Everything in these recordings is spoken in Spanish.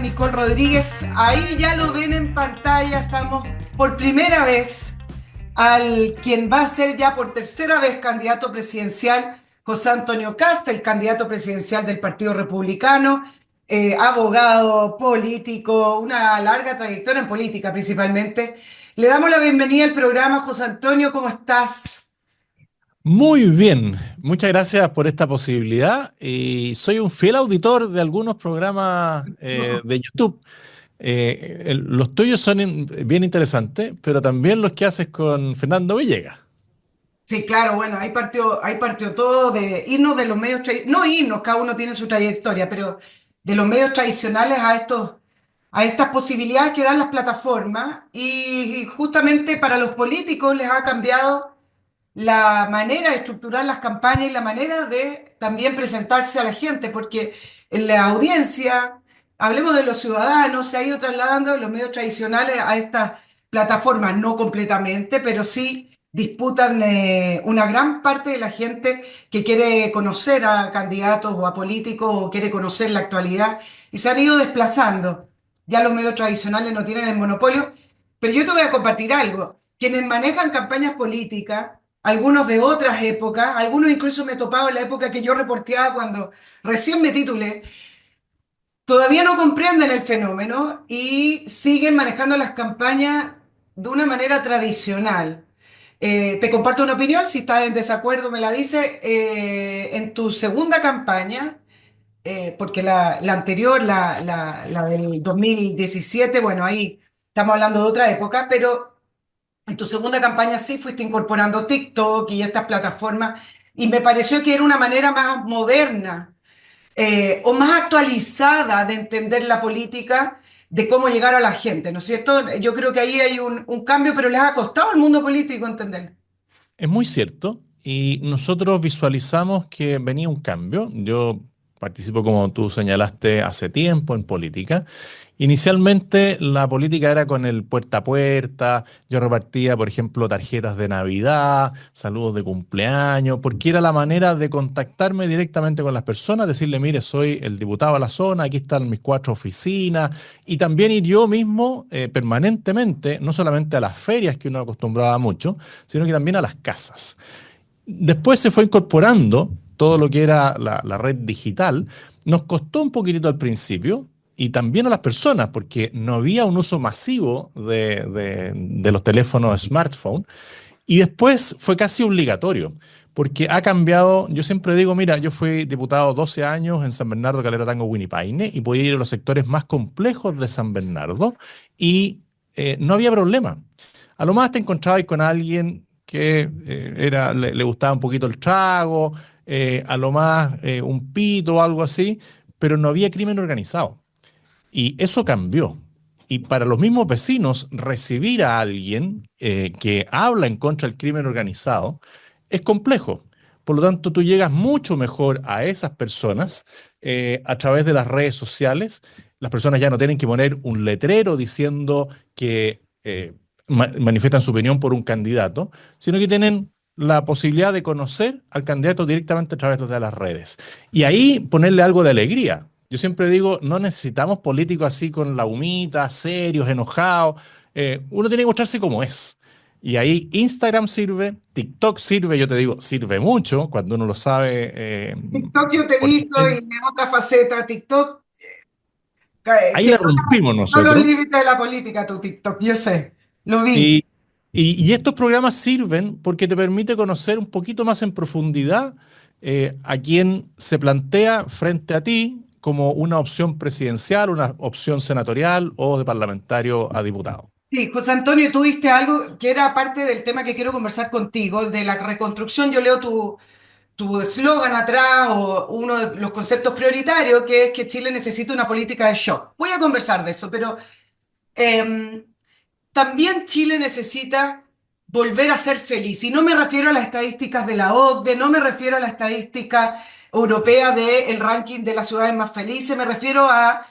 Nicole Rodríguez. Ahí ya lo ven en pantalla. Estamos por primera vez al quien va a ser ya por tercera vez candidato presidencial, José Antonio Kast, el candidato presidencial del Partido Republicano, abogado, político, una larga trayectoria en política principalmente. Le damos la bienvenida al programa. José Antonio, ¿cómo estás? Muy bien, muchas gracias por esta posibilidad. Y soy un fiel auditor de algunos programas de YouTube. Los tuyos son bien interesantes, pero también los que haces con Fernando Villegas. Sí, claro, bueno, ahí partió todo de irnos de los medios, no irnos, cada uno tiene su trayectoria, pero de los medios tradicionales a estas posibilidades que dan las plataformas y justamente para los políticos les ha cambiado la manera de estructurar las campañas y la manera de también presentarse a la gente, porque en la audiencia, hablemos de los ciudadanos, se ha ido trasladando de los medios tradicionales a estas plataformas, no completamente, pero sí disputan una gran parte de la gente que quiere conocer a candidatos o a políticos o quiere conocer la actualidad y se han ido desplazando. Ya los medios tradicionales no tienen el monopolio, pero yo te voy a compartir algo. Quienes manejan campañas políticas, algunos de otras épocas, algunos incluso me he topado en la época que yo reporteaba cuando recién me titulé, todavía no comprenden el fenómeno y siguen manejando las campañas de una manera tradicional. Te comparto una opinión, si estás en desacuerdo me la dice. En tu segunda campaña, porque la anterior, la del 2017, bueno, ahí estamos hablando de otra época, pero en tu segunda campaña sí fuiste incorporando TikTok y estas plataformas y me pareció que era una manera más moderna o más actualizada de entender la política, de cómo llegar a la gente, ¿no es cierto? Yo creo que ahí hay un cambio, pero les ha costado al mundo político entenderlo. Es muy cierto, y nosotros visualizamos que venía un cambio. Yo participo, como tú señalaste, hace tiempo en política. Inicialmente la política era con el puerta a puerta. Yo repartía, por ejemplo, tarjetas de Navidad, saludos de cumpleaños, porque era la manera de contactarme directamente con las personas, decirle, mire, soy el diputado a la zona, aquí están mis 4 oficinas, y también ir yo mismo permanentemente, no solamente a las ferias que uno acostumbraba mucho, sino que también a las casas. Después se fue incorporando todo lo que era la red digital. Nos costó un poquitito al principio y también a las personas, porque no había un uso masivo de los teléfonos smartphone. Y después fue casi obligatorio, porque ha cambiado. Yo siempre digo, mira, yo fui diputado 12 años en San Bernardo, Calera Tango, Huinipaine, y podía ir a los sectores más complejos de San Bernardo y no había problema. A lo más te encontrabas con alguien que le gustaba un poquito el trago, a lo más un pito o algo así, pero no había crimen organizado. Y eso cambió. Y para los mismos vecinos, recibir a alguien que habla en contra del crimen organizado es complejo. Por lo tanto, tú llegas mucho mejor a esas personas a través de las redes sociales. Las personas ya no tienen que poner un letrero diciendo que manifiestan su opinión por un candidato, sino que tienen la posibilidad de conocer al candidato directamente a través de las redes. Y ahí ponerle algo de alegría. Yo siempre digo, no necesitamos políticos así con la humita, serios, enojados. Uno tiene que mostrarse como es. Y ahí Instagram sirve, TikTok sirve, yo te digo, sirve mucho cuando uno lo sabe. TikTok yo te he Por visto y qué. en otra faceta, TikTok Ahí la quebró rompimos todos los nosotros. límites de la política, tu TikTok, yo sé, lo vi. Y, y estos programas sirven porque te permite conocer un poquito más en profundidad a quien se plantea frente a ti como una opción presidencial, una opción senatorial o de parlamentario a diputado. Sí, José Antonio, tú viste algo que era parte del tema que quiero conversar contigo, de la reconstrucción. Yo leo tu eslogan atrás o uno de los conceptos prioritarios, que es que Chile necesita una política de shock. Voy a conversar de eso, pero eh, también Chile necesita volver a ser feliz. Y no me refiero a las estadísticas de la OCDE, no me refiero a la estadística europea del ranking de las ciudades más felices, me refiero a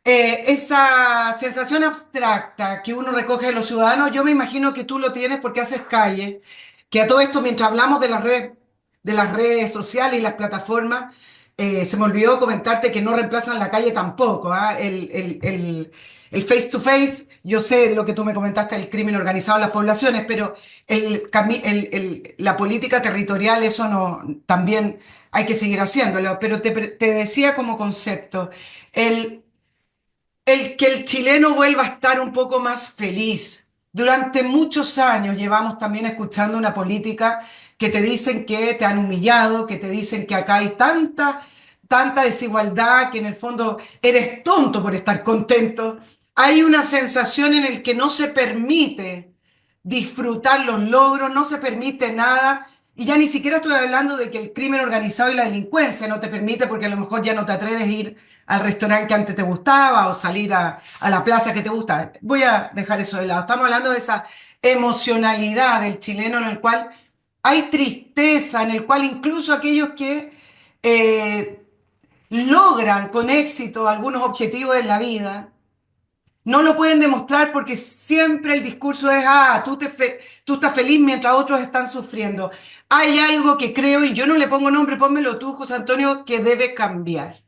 esa sensación abstracta que uno recoge de los ciudadanos. Yo me imagino que tú lo tienes porque haces calle, que a todo esto, mientras hablamos de las redes sociales y las plataformas, Se me olvidó comentarte que no reemplazan la calle tampoco, ¿ah? El face to face, yo sé lo que tú me comentaste, el crimen organizado en las poblaciones, pero la política territorial, eso no, también hay que seguir haciéndolo. Pero te decía como concepto, el, el que el chileno vuelva a estar un poco más feliz. Durante muchos años llevamos también escuchando una política que te dicen que te han humillado, que te dicen que acá hay tanta desigualdad, que en el fondo eres tonto por estar contento. Hay una sensación en el que no se permite disfrutar los logros, no se permite nada. Y ya ni siquiera estoy hablando de que el crimen organizado y la delincuencia no te permite porque a lo mejor ya no te atreves a ir al restaurante que antes te gustaba o salir a la plaza que te gustaba. Voy a dejar eso de lado. Estamos hablando de esa emocionalidad del chileno en el cual hay tristeza, en el cual incluso aquellos que eh, logran con éxito algunos objetivos en la vida, no lo pueden demostrar porque siempre el discurso es, tú estás feliz mientras otros están sufriendo. Hay algo que creo, y yo no le pongo nombre, pónmelo tú, José Antonio, que debe cambiar.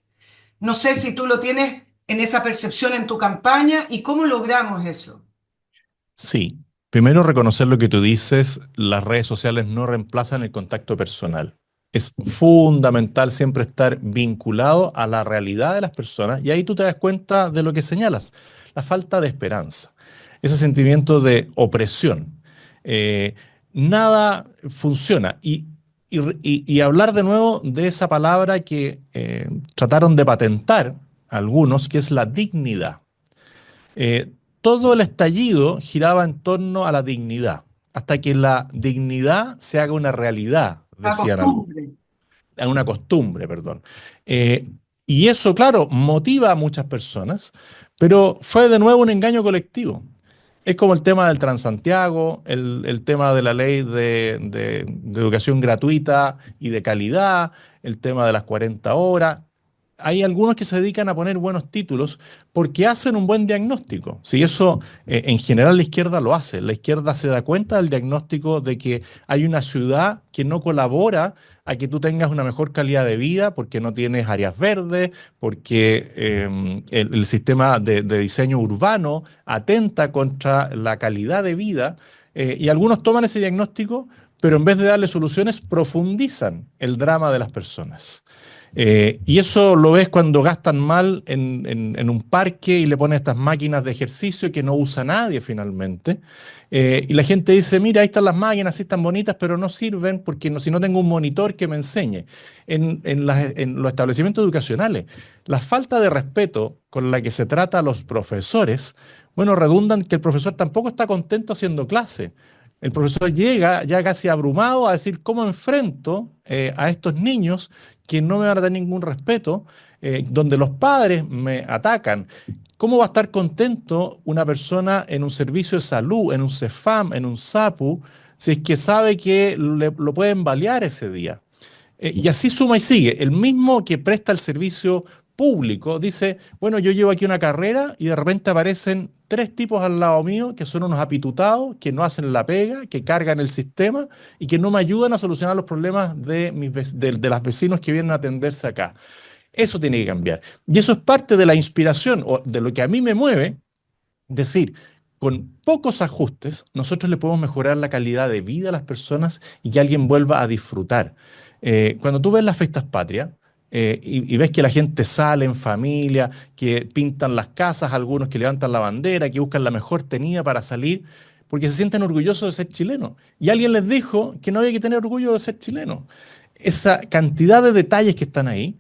No sé si tú lo tienes en esa percepción en tu campaña y cómo logramos eso. Sí, primero reconocer lo que tú dices, las redes sociales no reemplazan el contacto personal. Es fundamental siempre estar vinculado a la realidad de las personas y ahí tú te das cuenta de lo que señalas, la falta de esperanza, ese sentimiento de opresión. Eh, Nada funciona y hablar de nuevo de esa palabra que trataron de patentar algunos, que es la dignidad. Eh, Todo el estallido giraba en torno a la dignidad, hasta que la dignidad se haga una realidad, La decían algunos, costumbre. a una costumbre, perdón. Eh, y eso, claro, motiva a muchas personas, pero fue de nuevo un engaño colectivo. Es como el tema del Transantiago, el tema de la ley de educación gratuita y de calidad, el tema de las 40 horas. Hay algunos que se dedican a poner buenos títulos porque hacen un buen diagnóstico. Si eso en general la izquierda lo hace, la izquierda se da cuenta del diagnóstico de que hay una ciudad que no colabora a que tú tengas una mejor calidad de vida porque no tienes áreas verdes, porque el sistema de diseño urbano atenta contra la calidad de vida, y algunos toman ese diagnóstico, pero en vez de darle soluciones, profundizan el drama de las personas. Y eso lo ves cuando gastan mal en un parque y le ponen estas máquinas de ejercicio que no usa nadie finalmente. Y la gente dice, mira, ahí están las máquinas, sí están bonitas, pero no sirven porque si no tengo un monitor que me enseñe. En los establecimientos educacionales, la falta de respeto con la que se trata a los profesores, bueno, redundan que el profesor tampoco está contento haciendo clase. El profesor llega ya casi abrumado a decir, ¿cómo enfrento a estos niños que no me van a dar ningún respeto, donde los padres me atacan? ¿Cómo va a estar contento una persona en un servicio de salud, en un CEFAM, en un SAPU, si es que sabe que lo pueden balear ese día? Y así suma y sigue. El mismo que presta el servicio público dice, bueno, yo llevo aquí una carrera y de repente aparecen tres tipos al lado mío que son unos apitutados, que no hacen la pega, que cargan el sistema y que no me ayudan a solucionar los problemas de las vecinos que vienen a atenderse acá. Eso tiene que cambiar. Y eso es parte de la inspiración o de lo que a mí me mueve, decir, con pocos ajustes, nosotros le podemos mejorar la calidad de vida a las personas y que alguien vuelva a disfrutar. Cuando tú ves las fiestas patrias y ves que la gente sale en familia, que pintan las casas, algunos que levantan la bandera, que buscan la mejor tenida para salir, porque se sienten orgullosos de ser chilenos. Y alguien les dijo que no había que tener orgullo de ser chileno. Esa cantidad de detalles que están ahí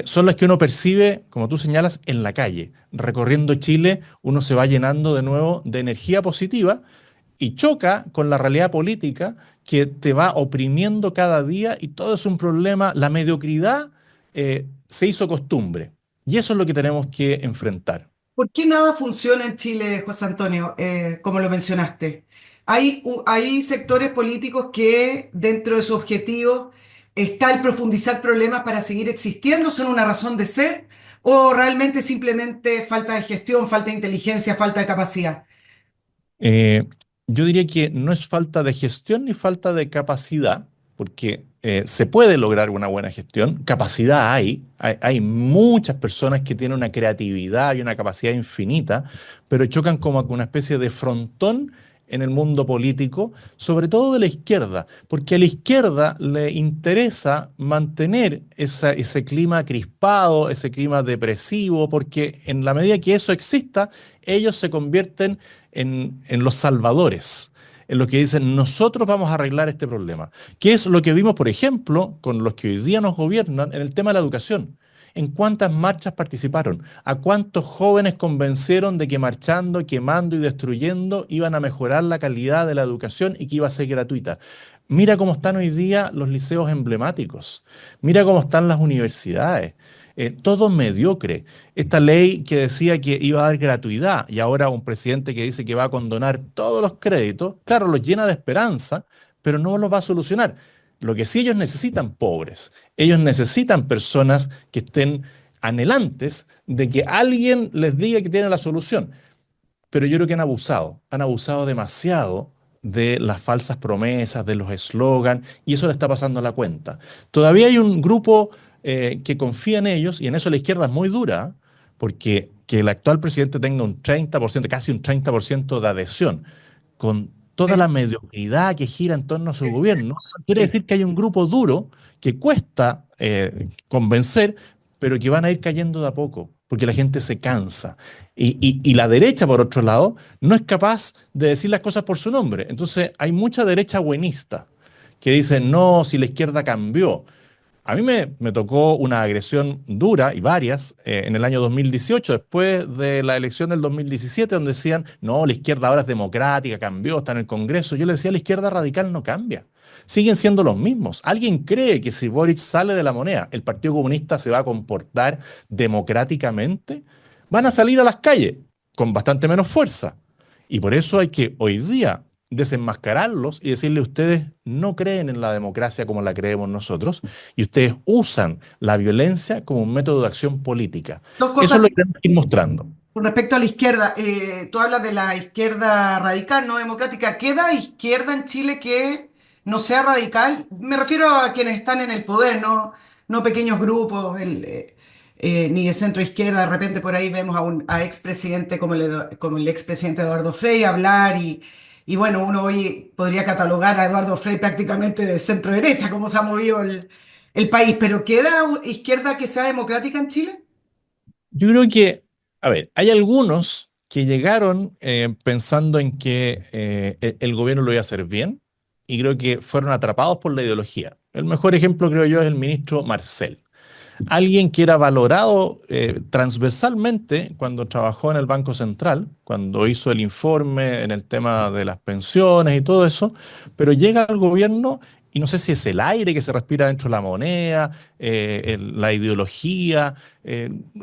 son las que uno percibe, como tú señalas, en la calle. Recorriendo Chile, uno se va llenando de nuevo de energía positiva y choca con la realidad política que te va oprimiendo cada día y todo es un problema. La mediocridad se hizo costumbre y eso es lo que tenemos que enfrentar. ¿Por qué nada funciona en Chile, José Antonio, como lo mencionaste? Hay sectores políticos que dentro de su objetivo está el profundizar problemas para seguir existiendo, son una razón de ser, o realmente simplemente falta de gestión, falta de inteligencia, falta de capacidad. Eh, yo diría que no es falta de gestión ni falta de capacidad. porque se puede lograr una buena gestión, capacidad hay muchas personas que tienen una creatividad y una capacidad infinita, pero chocan como con una especie de frontón en el mundo político, sobre todo de la izquierda, porque a la izquierda le interesa mantener ese clima crispado, ese clima depresivo, porque en la medida que eso exista, ellos se convierten en los salvadores, en los que dicen, nosotros vamos a arreglar este problema. ¿Qué es lo que vimos, por ejemplo, con los que hoy día nos gobiernan en el tema de la educación? ¿En cuántas marchas participaron? ¿A cuántos jóvenes convencieron de que marchando, quemando y destruyendo iban a mejorar la calidad de la educación y que iba a ser gratuita? Mira cómo están hoy día los liceos emblemáticos. Mira cómo están las universidades. Todo mediocre. Esta ley que decía que iba a dar gratuidad y ahora un presidente que dice que va a condonar todos los créditos, claro, los llena de esperanza, pero no los va a solucionar. Lo que sí ellos necesitan, pobres. Ellos necesitan personas que estén anhelantes de que alguien les diga que tiene la solución. Pero yo creo que han abusado demasiado de las falsas promesas, de los eslogans, y eso le está pasando a la cuenta. Todavía hay un grupo que confía en ellos, y en eso la izquierda es muy dura, porque que el actual presidente tenga un 30%, casi un 30% de adhesión, con toda la Sí, mediocridad que gira en torno a su sí, gobierno, quiere sí. decir que hay un grupo duro que cuesta convencer, pero que van a ir cayendo de a poco, porque la gente se cansa. Y la derecha, por otro lado, no es capaz de decir las cosas por su nombre. Entonces, hay mucha derecha buenista que dice, no, si la izquierda cambió. A mí me tocó una agresión dura y varias en el año 2018, después de la elección del 2017, donde decían, no, la izquierda ahora es democrática, cambió, está en el Congreso. Yo le decía, la izquierda radical no cambia. Siguen siendo los mismos. ¿Alguien cree que si Boric sale de la moneda, el Partido Comunista se va a comportar democráticamente? Van a salir a las calles con bastante menos fuerza. Y por eso hay que hoy día desenmascararlos y decirle, ustedes no creen en la democracia como la creemos nosotros y ustedes usan la violencia como un método de acción política. Dos Eso cosas es lo que tenemos que ir mostrando. con respecto a la izquierda. Tú hablas de la izquierda radical, no democrática. ¿Queda izquierda en Chile que no sea radical? Me refiero a quienes están en el poder, no pequeños grupos, ni de centro izquierda. De repente por ahí vemos a expresidente como el expresidente Eduardo Frei hablar y bueno, uno hoy podría catalogar a Eduardo Frei prácticamente de centro derecha, como se ha movido el país. ¿Pero queda izquierda que sea democrática en Chile? Yo creo que, a ver, hay algunos que llegaron pensando en que el gobierno lo iba a hacer bien y creo que fueron atrapados por la ideología. El mejor ejemplo, creo yo, es el ministro Marcel. Alguien que era valorado transversalmente cuando trabajó en el Banco Central, cuando hizo el informe en el tema de las pensiones y todo eso, pero llega al gobierno y no sé si es el aire que se respira dentro de la moneda, la ideología,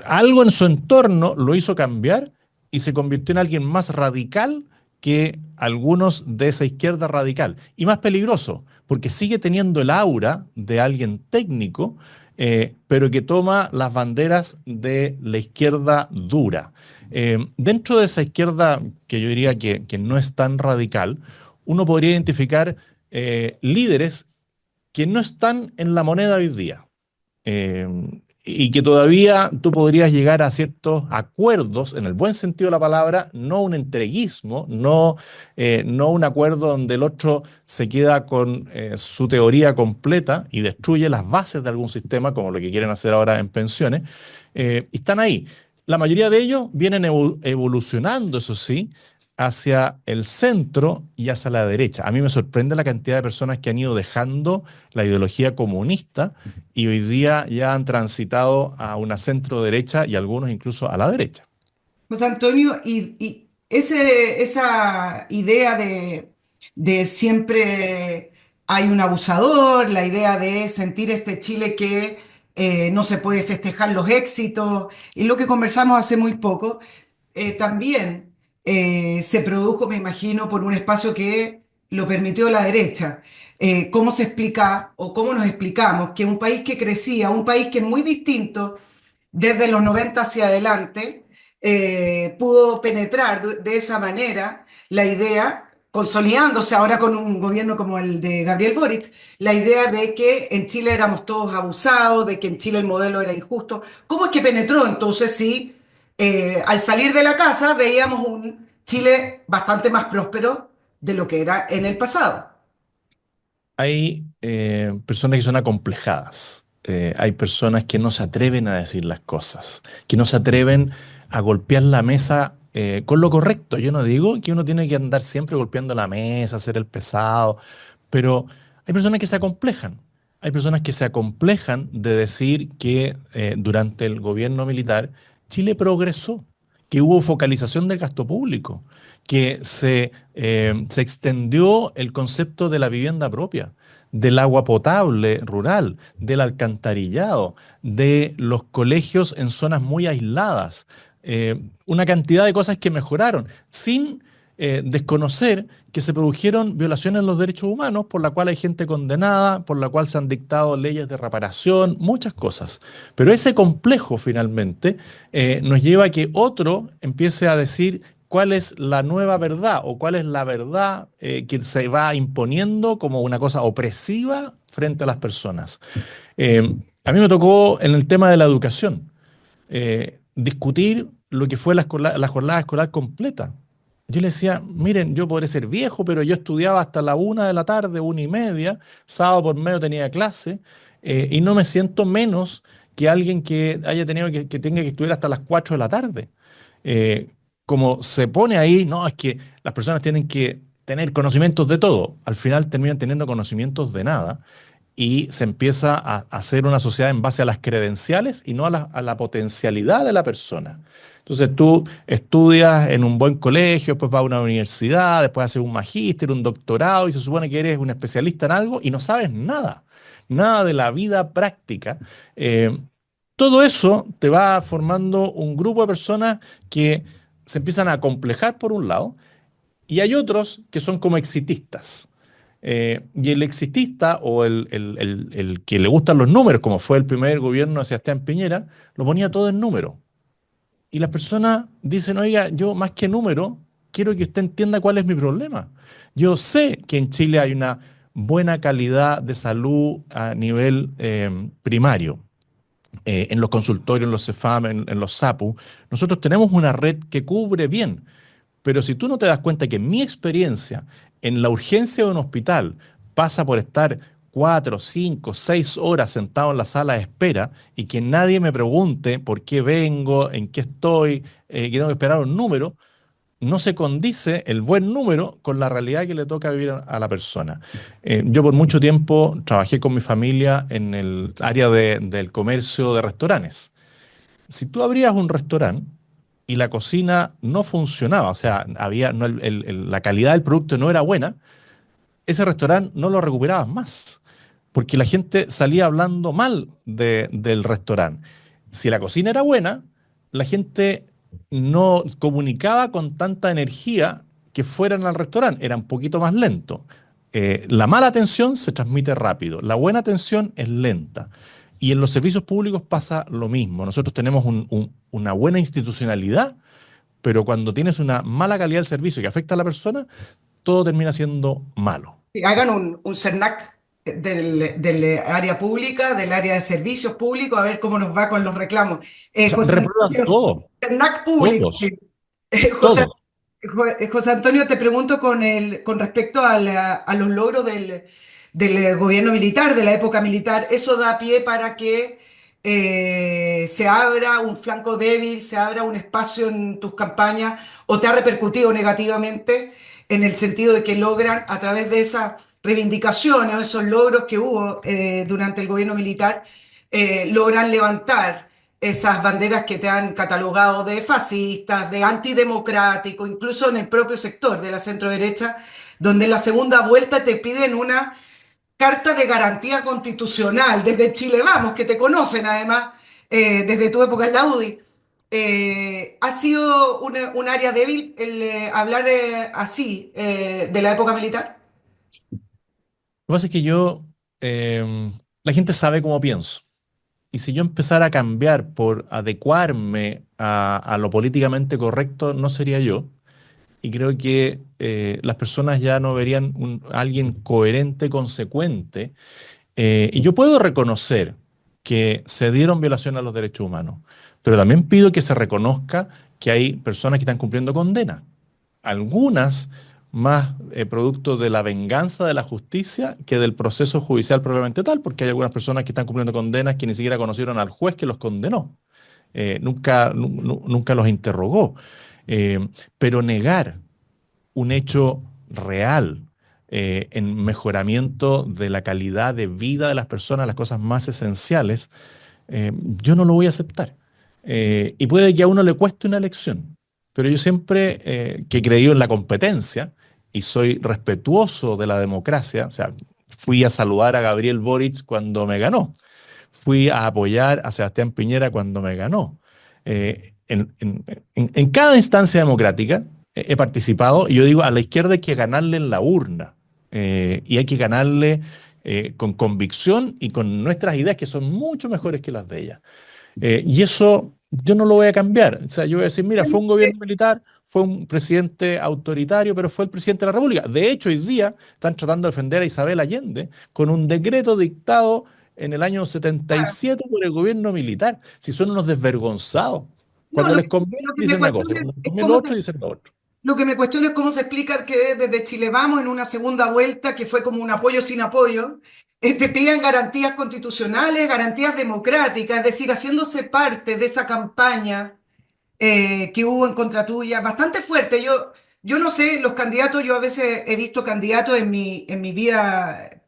algo en su entorno lo hizo cambiar y se convirtió en alguien más radical que algunos de esa izquierda radical. Y más peligroso, porque sigue teniendo el aura de alguien técnico, pero que toma las banderas de la izquierda dura. Dentro de esa izquierda, que yo diría que no es tan radical, uno podría identificar líderes que no están en la moneda hoy día. Eh, y que todavía tú podrías llegar a ciertos acuerdos, en el buen sentido de la palabra, no un entreguismo, no un acuerdo donde el otro se queda con su teoría completa y destruye las bases de algún sistema, como lo que quieren hacer ahora en pensiones, y están ahí. La mayoría de ellos vienen evolucionando, eso sí, hacia el centro y hacia la derecha. A mí me sorprende la cantidad de personas que han ido dejando la ideología comunista y hoy día ya han transitado a una centro derecha y algunos incluso a la derecha. José Antonio, y esa idea de siempre hay un abusador, la idea de sentir este Chile que no se puede festejar los éxitos, y lo que conversamos hace muy poco, también se produjo, me imagino, por un espacio que lo permitió la derecha. ¿Cómo se explica o cómo nos explicamos que un país que crecía, un país que es muy distinto desde los 90 hacia adelante, pudo penetrar de esa manera la idea? consolidándose ahora con un gobierno como el de Gabriel Boric, la idea de que en Chile éramos todos abusados, de que en Chile el modelo era injusto. ¿Cómo es que penetró entonces si al salir de la casa veíamos un Chile bastante más próspero de lo que era en el pasado? Hay personas que son acomplejadas. Hay personas que no se atreven a decir las cosas, que no se atreven a golpear la mesa con lo correcto. Yo no digo que uno tiene que andar siempre golpeando la mesa, hacer el pesado, pero hay personas que se acomplejan. Hay personas que se acomplejan de decir que durante el gobierno militar Chile progresó, que hubo focalización del gasto público, que se extendió el concepto de la vivienda propia, del agua potable rural, del alcantarillado, de los colegios en zonas muy aisladas, una cantidad de cosas que mejoraron, sin desconocer que se produjeron violaciones en los derechos humanos, por la cual hay gente condenada, por la cual se han dictado leyes de reparación, muchas cosas. Pero ese complejo finalmente nos lleva a que otro empiece a decir cuál es la nueva verdad o cuál es la verdad que se va imponiendo como una cosa opresiva frente a las personas. A mí me tocó en el tema de la educación discutir lo que fue la jornada escolar completa. Yo le decía, miren, yo podré ser viejo, pero yo estudiaba hasta la 1 de la tarde, 1:30, sábado por medio tenía clase, y no me siento menos que alguien que haya tenido que tenga que estudiar hasta las 4 de la tarde. Eh, Como se pone ahí, no, es que las personas tienen que tener conocimientos de todo, al final terminan teniendo conocimientos de nada y se empieza a hacer una sociedad en base a las credenciales y no a la potencialidad de la persona. Entonces tú estudias en un buen colegio, después vas a una universidad, después haces un magíster, un doctorado y se supone que eres un especialista en algo y no sabes nada, nada de la vida práctica. Eh, Todo eso te va formando un grupo de personas que se empiezan a complejar por un lado y hay otros que son como exitistas. Y el exitista o el que le gustan los números, como fue el primer gobierno de Sebastián Piñera, lo ponía todo en número. Y las personas dicen, oiga, yo más que número, quiero que usted entienda cuál es mi problema. Yo sé que en Chile hay una buena calidad de salud a nivel primario, en los consultorios, en los CEFAM, en los SAPU. Nosotros tenemos una red que cubre bien, pero si tú no te das cuenta que mi experiencia en la urgencia de un hospital pasa por estar 4, 5, 6 horas sentado en la sala de espera y que nadie me pregunte por qué vengo, en qué estoy, que tengo que esperar un número, no se condice el buen número con la realidad que le toca vivir a la persona. Yo por mucho tiempo trabajé con mi familia en el área del comercio de restaurantes. Si tú abrías un restaurante y la cocina no funcionaba, o sea, había, no, la calidad del producto no era buena, ese restaurante no lo recuperabas más, porque la gente salía hablando mal del restaurante. Si la cocina era buena, la gente no comunicaba con tanta energía que fueran al restaurante, era un poquito más lento. La mala atención se transmite rápido, la buena atención es lenta. Y en los servicios públicos pasa lo mismo. Nosotros tenemos una buena institucionalidad, pero cuando tienes una mala calidad del servicio que afecta a la persona, todo termina siendo malo. Que hagan un CERNAC del área pública, del área de servicios públicos, a ver cómo nos va con los reclamos. O sea, José reprueban Antonio, todo, CERNAC público. todos, José, todos. José Antonio, te pregunto con respecto a los logros del gobierno militar, de la época militar, ¿eso da pie para que se abra un flanco débil, se abra un espacio en tus campañas o te ha repercutido negativamente en el sentido de que logran a través de esas reivindicaciones o esos logros que hubo durante el gobierno militar, logran levantar esas banderas que te han catalogado de fascistas, de antidemocrático, incluso en el propio sector de la centroderecha, donde en la segunda vuelta te piden una carta de garantía constitucional desde Chile Vamos, que te conocen además desde tu época en la UDI. ¿Ha sido un área débil el hablar así de la época militar? Lo que pasa es que la gente sabe cómo pienso. Y si yo empezara a cambiar por adecuarme a lo políticamente correcto, no sería yo. y creo que las personas ya no verían a alguien coherente, consecuente. Y yo puedo reconocer que se dieron violaciones a los derechos humanos, pero también pido que se reconozca que hay personas que están cumpliendo condena. Algunas más producto de la venganza de la justicia que del proceso judicial propiamente tal, porque hay algunas personas que están cumpliendo condenas que ni siquiera conocieron al juez que los condenó. Nunca los interrogó. Eh, pero negar un hecho real en mejoramiento de la calidad de vida de las personas, las cosas más esenciales, yo no lo voy a aceptar. Y puede que a uno le cueste una elección, pero yo siempre que he creído en la competencia y soy respetuoso de la democracia, o sea, fui a saludar a Gabriel Boric cuando me ganó, fui a apoyar a Sebastián Piñera cuando me ganó. En cada instancia democrática he participado y yo digo, a la izquierda hay que ganarle en la urna y hay que ganarle con convicción y con nuestras ideas que son mucho mejores que las de ella. Y eso yo no lo voy a cambiar. O sea, yo voy a decir, mira, fue un gobierno militar, fue un presidente autoritario, pero fue el presidente de la República. De hecho, hoy día están tratando de defender a Isabel Allende con un decreto dictado en el año Claro. 77 por el gobierno militar. Si son unos desvergonzados. No, Cuando les conviene lo que me dicen una cosa, cuestiono cuando les es conviene cómo lo se otro dicen lo otro. Lo que me cuestiono es cómo se explica que desde Chile Vamos, en una segunda vuelta, que fue como un apoyo sin apoyo, te pidan garantías constitucionales, garantías democráticas, es decir, haciéndose parte de esa campaña que hubo en contra tuya, bastante fuerte. Yo no sé, los candidatos, yo a veces he visto candidatos en mi vida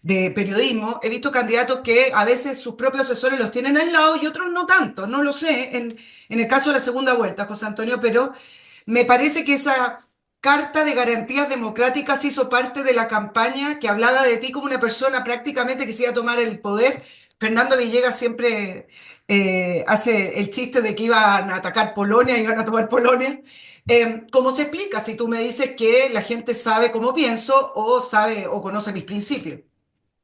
de periodismo, he visto candidatos que a veces sus propios asesores los tienen aislados y otros no tanto, no lo sé, en el caso de la segunda vuelta, José Antonio, pero me parece que esa carta de garantías democráticas hizo parte de la campaña que hablaba de ti como una persona prácticamente que se iba a tomar el poder. Fernando Villegas siempre hace el chiste de que iban a atacar Polonia, iban a tomar Polonia. ¿Cómo se explica si tú me dices que la gente sabe cómo pienso o sabe o conoce mis principios?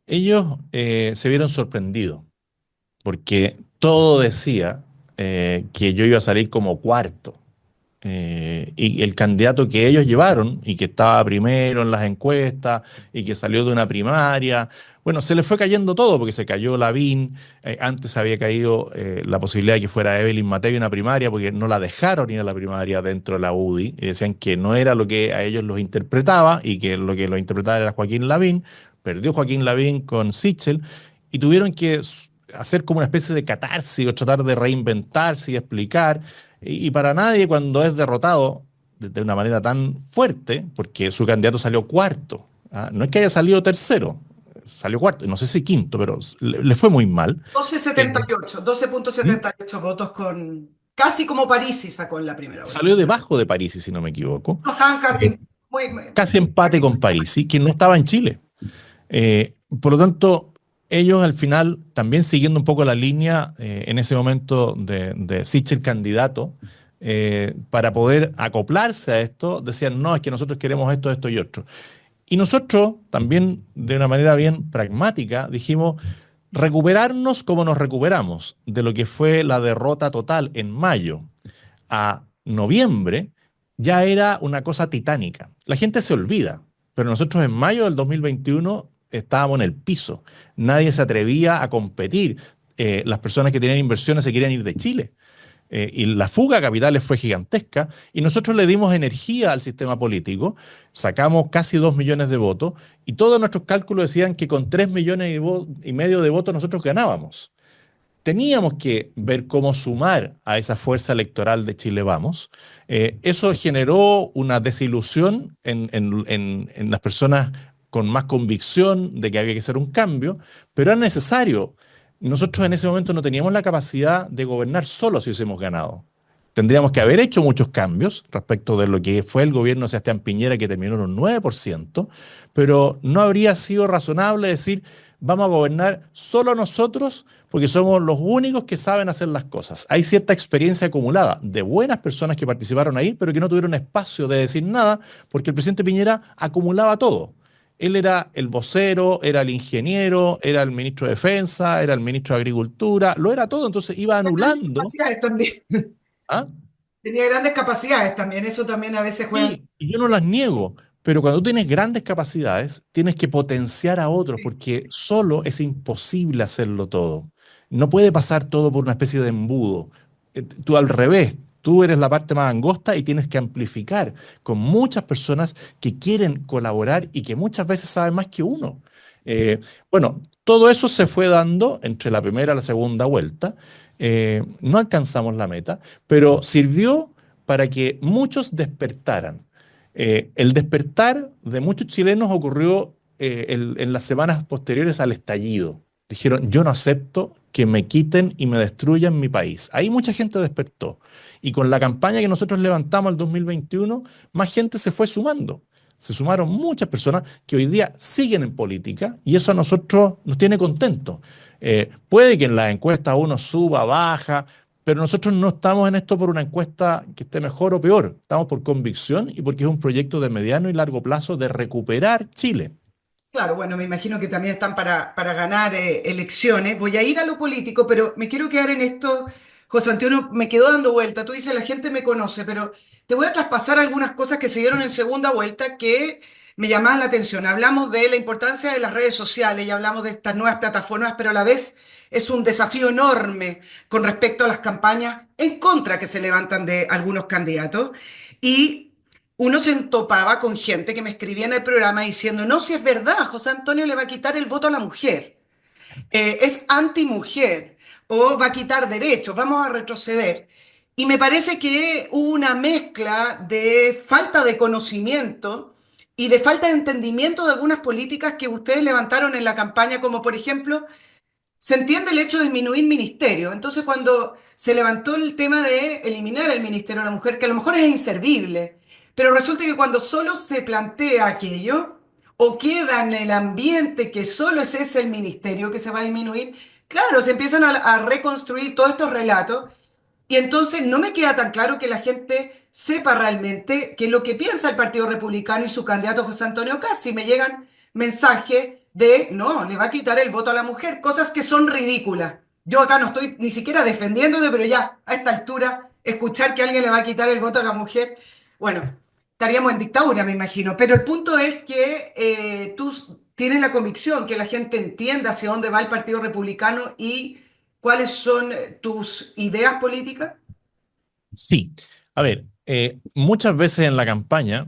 Ellos se vieron sorprendidos porque todo decía que yo iba a salir como cuarto. Y el candidato que ellos llevaron y que estaba primero en las encuestas y que salió de una primaria, bueno, se le fue cayendo todo porque se cayó Lavín, antes había caído la posibilidad de que fuera Evelyn Matei una primaria porque no la dejaron ir a la primaria dentro de la UDI y decían que no era lo que a ellos los interpretaba y que lo que los interpretaba era Joaquín Lavín, perdió Joaquín Lavín con Sichel y tuvieron que hacer como una especie de catarsis o tratar de reinventarse y explicar. Y para nadie cuando es derrotado de una manera tan fuerte, porque su candidato salió cuarto, ¿ah? No es que haya salido tercero, salió cuarto, no sé si quinto, pero le fue muy mal. Eh, 12,78, ¿Mm? 12,78 votos con casi como Parisi sacó en la primera vuelta. Salió debajo de Parisi, si no me equivoco. No estaban Eh, casi muy, Casi empate con Parisi, que no estaba en Chile. Por lo tanto, ellos al final, también siguiendo un poco la línea en ese momento de Sichel candidato, para poder acoplarse a esto, decían, no, es que nosotros queremos esto, esto y otro. Y nosotros, también de una manera bien pragmática, dijimos, recuperarnos como nos recuperamos de lo que fue la derrota total en mayo a noviembre, ya era una cosa titánica. La gente se olvida, pero nosotros en mayo del 2021 estábamos en el piso. Nadie se atrevía a competir. Las personas que tenían inversiones se querían ir de Chile. Y la fuga a capitales fue gigantesca y nosotros le dimos energía al sistema político, sacamos casi 2 millones de votos y todos nuestros cálculos decían que con 3 millones y medio de votos nosotros ganábamos. Teníamos que ver cómo sumar a esa fuerza electoral de Chile Vamos. Eso generó una desilusión en las personas con más convicción de que había que hacer un cambio, pero era necesario. Nosotros en ese momento no teníamos la capacidad de gobernar solo si hubiésemos ganado. Tendríamos que haber hecho muchos cambios respecto de lo que fue el gobierno de Sebastián Piñera, que terminó en un 9%, pero no habría sido razonable decir, vamos a gobernar solo nosotros porque somos los únicos que saben hacer las cosas. Hay cierta experiencia acumulada de buenas personas que participaron ahí, pero que no tuvieron espacio de decir nada porque el presidente Piñera acumulaba todo. Él era el vocero, era el ingeniero, era el ministro de Defensa, era el ministro de Agricultura, lo era todo, entonces iba grandes anulando. capacidades también. ¿Ah? tenía grandes capacidades también, eso también a veces juega. Sí, y yo no las niego, pero cuando tú tienes grandes capacidades, tienes que potenciar a otros, porque solo es imposible hacerlo todo. No puede pasar todo por una especie de embudo. Tú al revés, tú eres la parte más angosta y tienes que amplificar con muchas personas que quieren colaborar y que muchas veces saben más que uno. Bueno, todo eso se fue dando entre la primera y la segunda vuelta. No alcanzamos la meta, pero sirvió para que muchos despertaran. El despertar de muchos chilenos ocurrió en las semanas posteriores al estallido. Dijeron, yo no acepto que me quiten y me destruyan mi país. Ahí mucha gente despertó. Y con la campaña que nosotros levantamos el 2021, más gente se fue sumando. Se sumaron muchas personas que hoy día siguen en política y eso a nosotros nos tiene contentos. Puede que en las encuestas uno suba, baja, pero nosotros no estamos en esto por una encuesta que esté mejor o peor. Estamos por convicción y porque es un proyecto de mediano y largo plazo de recuperar Chile. Claro, bueno, me imagino que también están para ganar elecciones. Voy a ir a lo político, pero me quiero quedar en esto. José Antonio, me quedó dando vuelta. Tú dices, la gente me conoce, pero te voy a traspasar algunas cosas que se dieron en segunda vuelta que me llamaban la atención. Hablamos de la importancia de las redes sociales y hablamos de estas nuevas plataformas, pero a la vez es un desafío enorme con respecto a las campañas en contra que se levantan de algunos candidatos. Y uno se entopaba con gente que me escribía en el programa diciendo, no, si es verdad, José Antonio le va a quitar el voto a la mujer, es antimujer o va a quitar derechos, vamos a retroceder. Y me parece que hubo una mezcla de falta de conocimiento y de falta de entendimiento de algunas políticas que ustedes levantaron en la campaña, como por ejemplo se entiende el hecho de disminuir ministerios. Entonces, cuando se levantó el tema de eliminar el Ministerio de la Mujer, que a lo mejor es inservible, pero resulta que cuando solo se plantea aquello, o queda en el ambiente que solo es ese el ministerio que se va a disminuir, claro, se empiezan a reconstruir todos estos relatos y entonces no me queda tan claro que la gente sepa realmente que lo que piensa el Partido Republicano y su candidato José Antonio Casi. Me llegan mensajes de, no, le va a quitar el voto a la mujer, cosas que son ridículas. Yo acá no estoy ni siquiera defendiéndote, pero ya a esta altura, escuchar que alguien le va a quitar el voto a la mujer, bueno, estaríamos en dictadura, me imagino. Pero el punto es que tú tienes la convicción que la gente entienda hacia dónde va el Partido Republicano y cuáles son tus ideas políticas. Sí, a ver, muchas veces en la campaña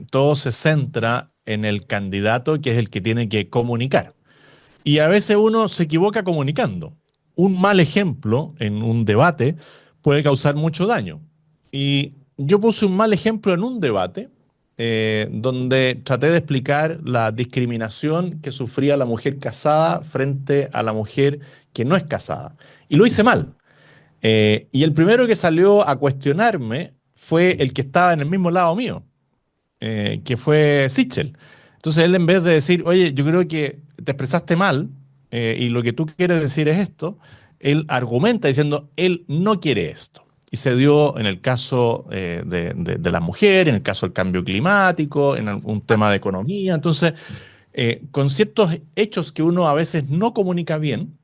todo se centra en el candidato que es el que tiene que comunicar. Y a veces uno se equivoca comunicando. Un mal ejemplo en un debate puede causar mucho daño. Y yo puse un mal ejemplo en un debate donde traté de explicar la discriminación que sufría la mujer casada frente a la mujer que no es casada. Y lo hice mal. Y el primero que salió a cuestionarme fue el que estaba en el mismo lado mío, que fue Sichel. Entonces él en vez de decir, oye, yo creo que te expresaste mal y lo que tú quieres decir es esto, él argumenta diciendo, él no quiere esto. Y se dio en el caso de la mujer, en el caso del cambio climático, en un tema de economía. Entonces, con ciertos hechos que uno a veces no comunica bien,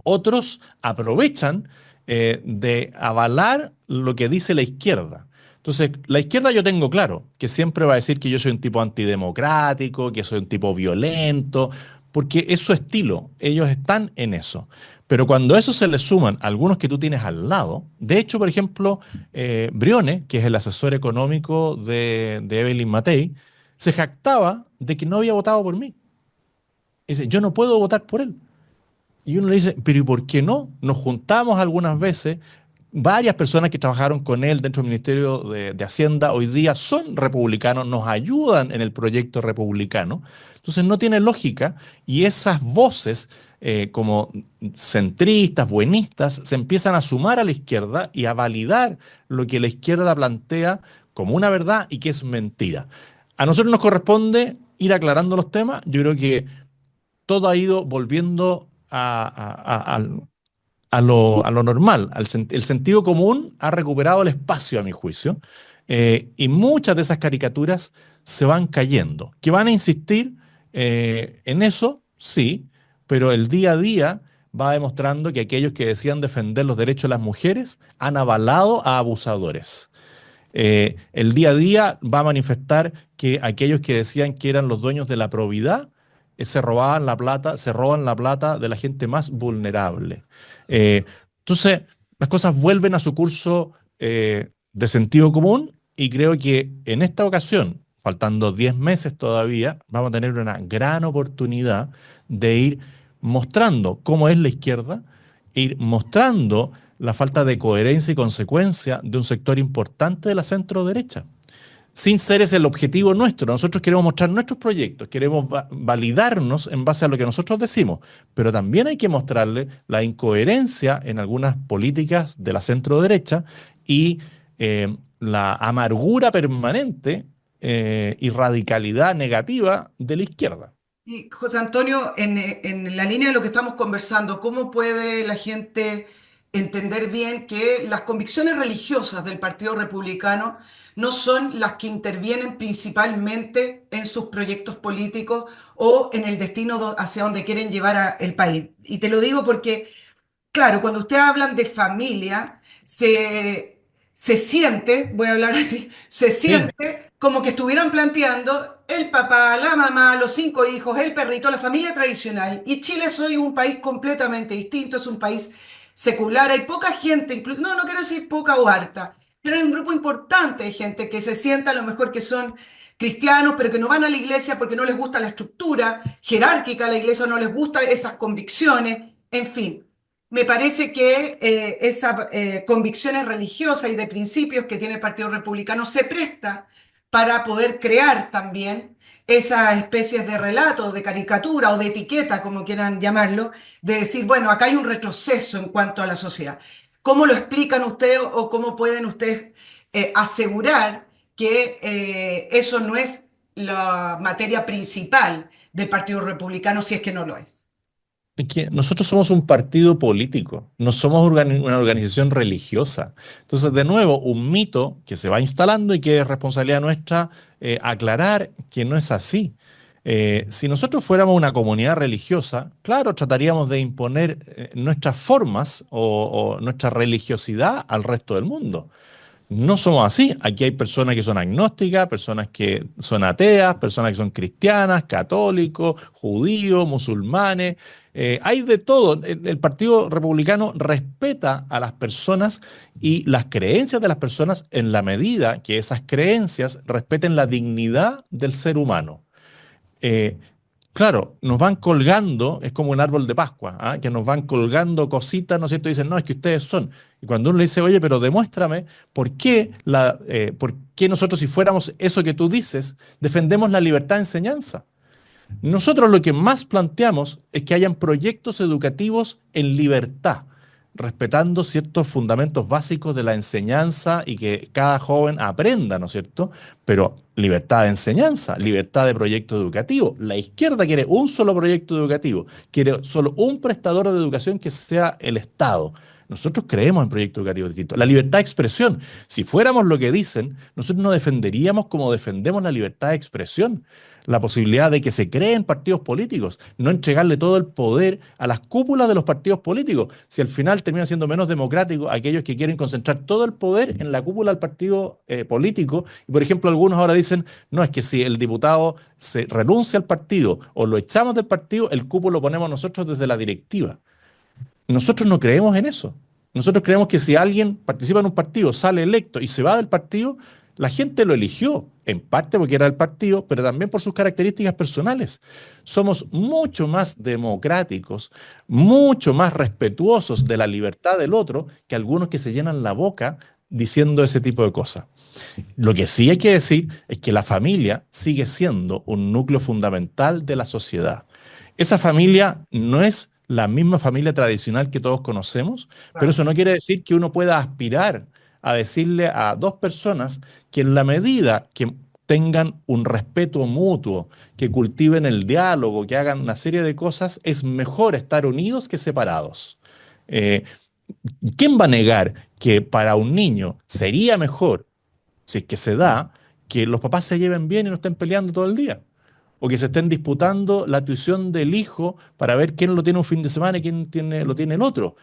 otros aprovechan de avalar lo que dice la izquierda. Entonces, la izquierda yo tengo claro que siempre va a decir que yo soy un tipo antidemocrático, que soy un tipo violento, porque es su estilo, ellos están en eso. Pero cuando a eso se le suman algunos que tú tienes al lado, de hecho, por ejemplo, Briones, que es el asesor económico de Evelyn Matei, se jactaba de que no había votado por mí. Dice, yo no puedo votar por él. Y uno le dice, pero ¿y por qué no? Nos juntamos algunas veces, varias personas que trabajaron con él dentro del Ministerio de Hacienda hoy día son republicanos, nos ayudan en el proyecto republicano. Entonces no tiene lógica y esas voces como centristas, buenistas, se empiezan a sumar a la izquierda y a validar lo que la izquierda plantea como una verdad y que es mentira. A nosotros nos corresponde ir aclarando los temas. Yo creo que todo ha ido volviendo a lo normal. El sentido común ha recuperado el espacio, a mi juicio, y muchas de esas caricaturas se van cayendo. ¿Que van a insistir en eso? Sí, pero el día a día va demostrando que aquellos que decían defender los derechos de las mujeres han avalado a abusadores. El día a día va a manifestar que aquellos que decían que eran los dueños de la probidad se robaban la plata, se roban la plata de la gente más vulnerable. Eh, entonces, las cosas vuelven a su curso de sentido común y creo que en esta ocasión, faltando 10 meses todavía, vamos a tener una gran oportunidad de ir mostrando cómo es la izquierda, ir mostrando la falta de coherencia y consecuencia de un sector importante de la centro derecha. Sin ser ese el objetivo nuestro. Nosotros queremos mostrar nuestros proyectos, queremos validarnos en base a lo que nosotros decimos, pero también hay que mostrarle la incoherencia en algunas políticas de la centro derecha y la amargura permanente y radicalidad negativa de la izquierda. Y José Antonio, en la línea de lo que estamos conversando, ¿cómo puede la gente entender bien que las convicciones religiosas del Partido Republicano no son las que intervienen principalmente en sus proyectos políticos o en el destino hacia donde quieren llevar el país? Y te lo digo porque claro, cuando ustedes hablan de familia, se siente, voy a hablar así, se Sí. siente como que estuvieran planteando el papá, la mamá, los 5 hijos, el perrito, la familia tradicional. Y Chile es hoy un país completamente distinto, es un país secular. Hay poca gente, no, no quiero decir poca o harta, pero hay un grupo importante de gente que se sienta a lo mejor que son cristianos, pero que no van a la iglesia porque no les gusta la estructura jerárquica de la iglesia, no les gustan esas convicciones, en fin. Me parece que esas convicciones religiosas y de principios que tiene el Partido Republicano se presta para poder crear también esas especies de relatos, de caricatura o de etiqueta, como quieran llamarlo, de decir, bueno, acá hay un retroceso en cuanto a la sociedad. ¿Cómo lo explican ustedes o cómo pueden ustedes asegurar que eso no es la materia principal del Partido Republicano, si es que no lo es? Es que nosotros somos un partido político, no somos una organización religiosa. Entonces, de nuevo, un mito que se va instalando y que es responsabilidad nuestra aclarar que no es así. Si nosotros fuéramos una comunidad religiosa, claro, trataríamos de imponer nuestras formas o nuestra religiosidad al resto del mundo. No somos así. Aquí hay personas que son agnósticas, personas que son ateas, personas que son cristianas, católicos, judíos, musulmanes. Hay de todo. El Partido Republicano respeta a las personas y las creencias de las personas en la medida que esas creencias respeten la dignidad del ser humano. Eh, Claro, nos van colgando, es como un árbol de Pascua, ¿ah? Que nos van colgando cositas, ¿no es cierto? Y dicen, no, es que ustedes son. Y cuando uno le dice, oye, pero demuéstrame por qué nosotros, si fuéramos eso que tú dices, defendemos la libertad de enseñanza. Nosotros lo que más planteamos es que hayan proyectos educativos en libertad, respetando ciertos fundamentos básicos de la enseñanza y que cada joven aprenda, ¿no es cierto? Pero libertad de enseñanza, libertad de proyecto educativo. La izquierda quiere un solo proyecto educativo, quiere solo un prestador de educación que sea el Estado. Nosotros creemos en proyectos educativos distintos. La libertad de expresión, si fuéramos lo que dicen, nosotros no defenderíamos como defendemos la libertad de expresión, la posibilidad de que se creen partidos políticos, no entregarle todo el poder a las cúpulas de los partidos políticos, si al final termina siendo menos democrático aquellos que quieren concentrar todo el poder en la cúpula del partido político. Y por ejemplo, algunos ahora dicen, no, es que si el diputado se renuncia al partido o lo echamos del partido, el cupo lo ponemos nosotros desde la directiva. Nosotros no creemos en eso. Nosotros creemos que si alguien participa en un partido, sale electo y se va del partido, la gente lo eligió, en parte porque era el partido, pero también por sus características personales. Somos mucho más democráticos, mucho más respetuosos de la libertad del otro que algunos que se llenan la boca diciendo ese tipo de cosas. Lo que sí hay que decir es que la familia sigue siendo un núcleo fundamental de la sociedad. Esa familia no es la misma familia tradicional que todos conocemos, pero eso no quiere decir que uno pueda aspirar a decirle a dos personas que en la medida que tengan un respeto mutuo, que cultiven el diálogo, que hagan una serie de cosas, es mejor estar unidos que separados. Eh, ¿Quién va a negar que para un niño sería mejor, si es que se da, que los papás se lleven bien y no estén peleando todo el día? o que se estén disputando la tuición del hijo para ver quién lo tiene un fin de semana y quién lo tiene el otro.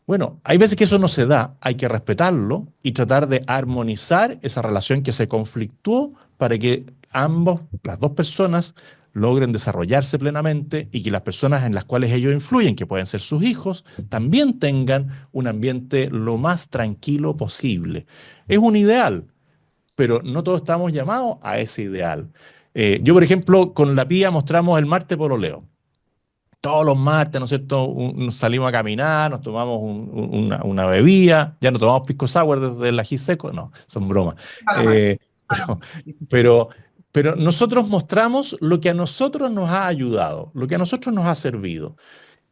Bueno, hay veces que eso no se da, hay que respetarlo y tratar de armonizar esa relación que se conflictuó para que las dos personas, logren desarrollarse plenamente y que las personas en las cuales ellos influyen, que pueden ser sus hijos, también tengan un ambiente lo más tranquilo posible. Es un ideal, pero no todos estamos llamados a ese ideal. Yo, por ejemplo, con la Pía mostramos el martes pololeo. Todos los martes, ¿no es cierto? Salimos a caminar, nos tomamos una bebida, ya no tomamos pisco sour desde el ají seco, no, son bromas. Mala madre, Eh, mala pero, madre. pero, pero nosotros mostramos lo que a nosotros nos ha ayudado, lo que a nosotros nos ha servido.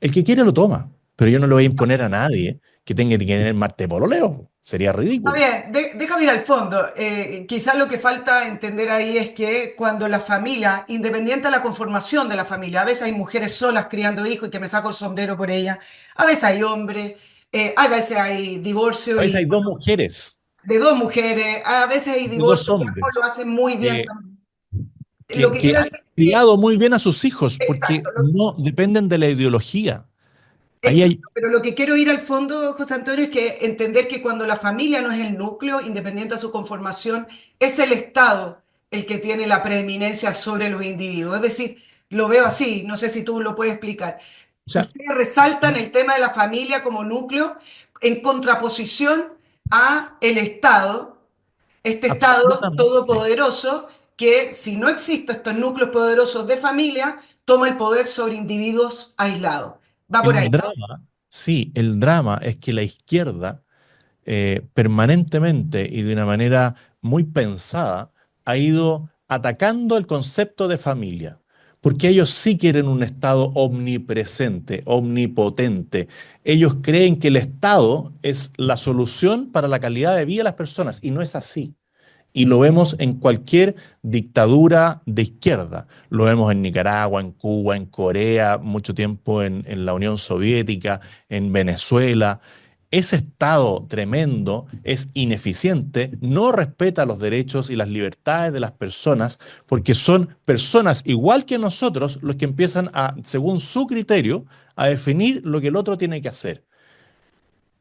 El que quiere lo toma, pero yo no le voy a imponer a nadie que tenga que tener martes pololeo, sería Está ridículo. bien, déjame ir al fondo. Quizás lo que falta entender ahí es que cuando la familia, independiente de la conformación de la familia, a veces hay mujeres solas criando hijos y que me saco el sombrero por ellas, a veces hay hombres, a veces hay divorcio A veces y hay dos mujeres, de dos mujeres, a veces hay de dos divorcio y ambos hombres, lo hacen muy bien eh, también. Lo que que quiero han decir es que, criado muy bien a sus hijos exacto, porque no dependen de la ideología. Ahí hay, exacto, pero lo que quiero ir al fondo, José Antonio, es que entender que cuando la familia no es el núcleo, independiente de su conformación, es el Estado el que tiene la preeminencia sobre los individuos. Es decir, lo veo así, no sé si tú lo puedes explicar. o sea, Ustedes resaltan el tema de la familia como núcleo en contraposición a el Estado, este Estado absolutamente. todopoderoso que si no existen estos núcleos poderosos de familia, toma el poder sobre individuos aislados. Va por ahí, El ¿no? drama, sí, el drama es que la izquierda permanentemente y de una manera muy pensada ha ido atacando el concepto de familia, porque ellos sí quieren un Estado omnipresente, omnipotente. Ellos creen que el Estado es la solución para la calidad de vida de las personas y no es así. Y lo vemos en cualquier dictadura de izquierda. Lo vemos en Nicaragua, en Cuba, en Corea, mucho tiempo en la Unión Soviética, en Venezuela. Ese Estado tremendo es ineficiente, no respeta los derechos y las libertades de las personas, porque son personas igual que nosotros los que empiezan a, según su criterio, a definir lo que el otro tiene que hacer.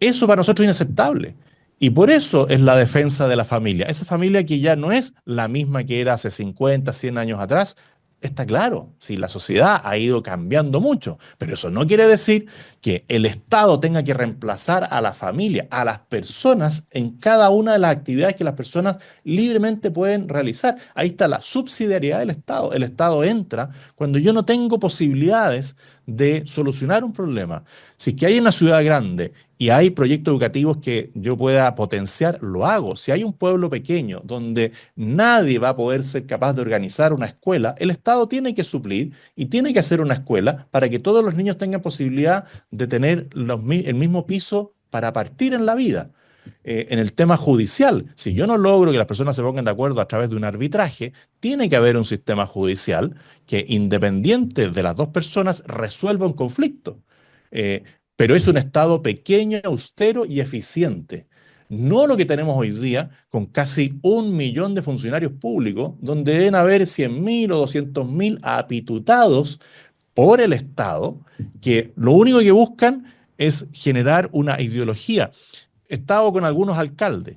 Eso para nosotros es inaceptable. Y por eso es la defensa de la familia. Esa familia que ya no es la misma que era hace 50, 100 años atrás. Está claro, sí, la sociedad ha ido cambiando mucho, pero eso no quiere decir que el Estado tenga que reemplazar a la familia, a las personas en cada una de las actividades que las personas libremente pueden realizar. Ahí está la subsidiariedad del Estado. El Estado entra cuando yo no tengo posibilidades de solucionar un problema. Si es que hay una ciudad grande y hay proyectos educativos que yo pueda potenciar, lo hago. Si hay un pueblo pequeño donde nadie va a poder ser capaz de organizar una escuela, el Estado tiene que suplir y tiene que hacer una escuela para que todos los niños tengan posibilidad de tener el mismo piso para partir en la vida. En el tema judicial, si yo no logro que las personas se pongan de acuerdo a través de un arbitraje, tiene que haber un sistema judicial que, independiente de las dos personas, resuelva un conflicto. Eh, pero es un Estado pequeño, austero y eficiente. No lo que tenemos hoy día, con casi 1 millón de funcionarios públicos, donde deben haber 100.000 o 200.000 apitutados por el Estado, que lo único que buscan es generar una ideología. He estado con algunos alcaldes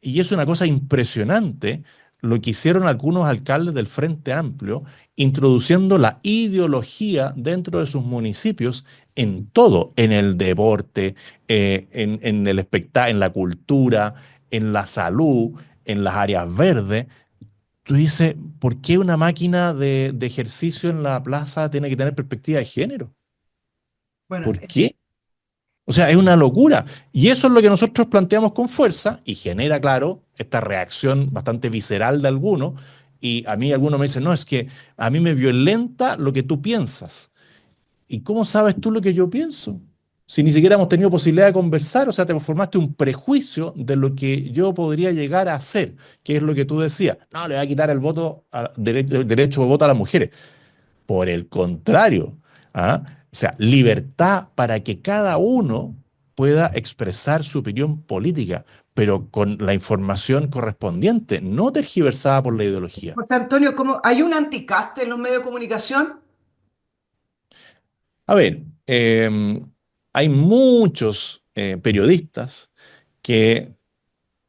y es una cosa impresionante lo que hicieron algunos alcaldes del Frente Amplio, introduciendo la ideología dentro de sus municipios en todo, en el deporte, en el espectáculo, en la cultura, en la salud, en las áreas verdes. Tú dices, ¿por qué una máquina de ejercicio en la plaza tiene que tener perspectiva de género? Bueno, ¿Por qué? O sea, es una locura. Y eso es lo que nosotros planteamos con fuerza y genera, claro, esta reacción bastante visceral de algunos. Y a mí algunos me dicen, no, es que a mí me violenta lo que tú piensas. ¿Y cómo sabes tú lo que yo pienso? Si ni siquiera hemos tenido posibilidad de conversar, o sea, te formaste un prejuicio de lo que yo podría llegar a hacer, que es lo que tú decías. No, le voy a quitar el voto, derecho de voto a las mujeres. Por el contrario, ¿ah? O sea, libertad para que cada uno pueda expresar su opinión política, pero con la información correspondiente, no tergiversada por la ideología. José Antonio, ¿cómo, hay un anticaste en los medios de comunicación? A ver, hay muchos periodistas que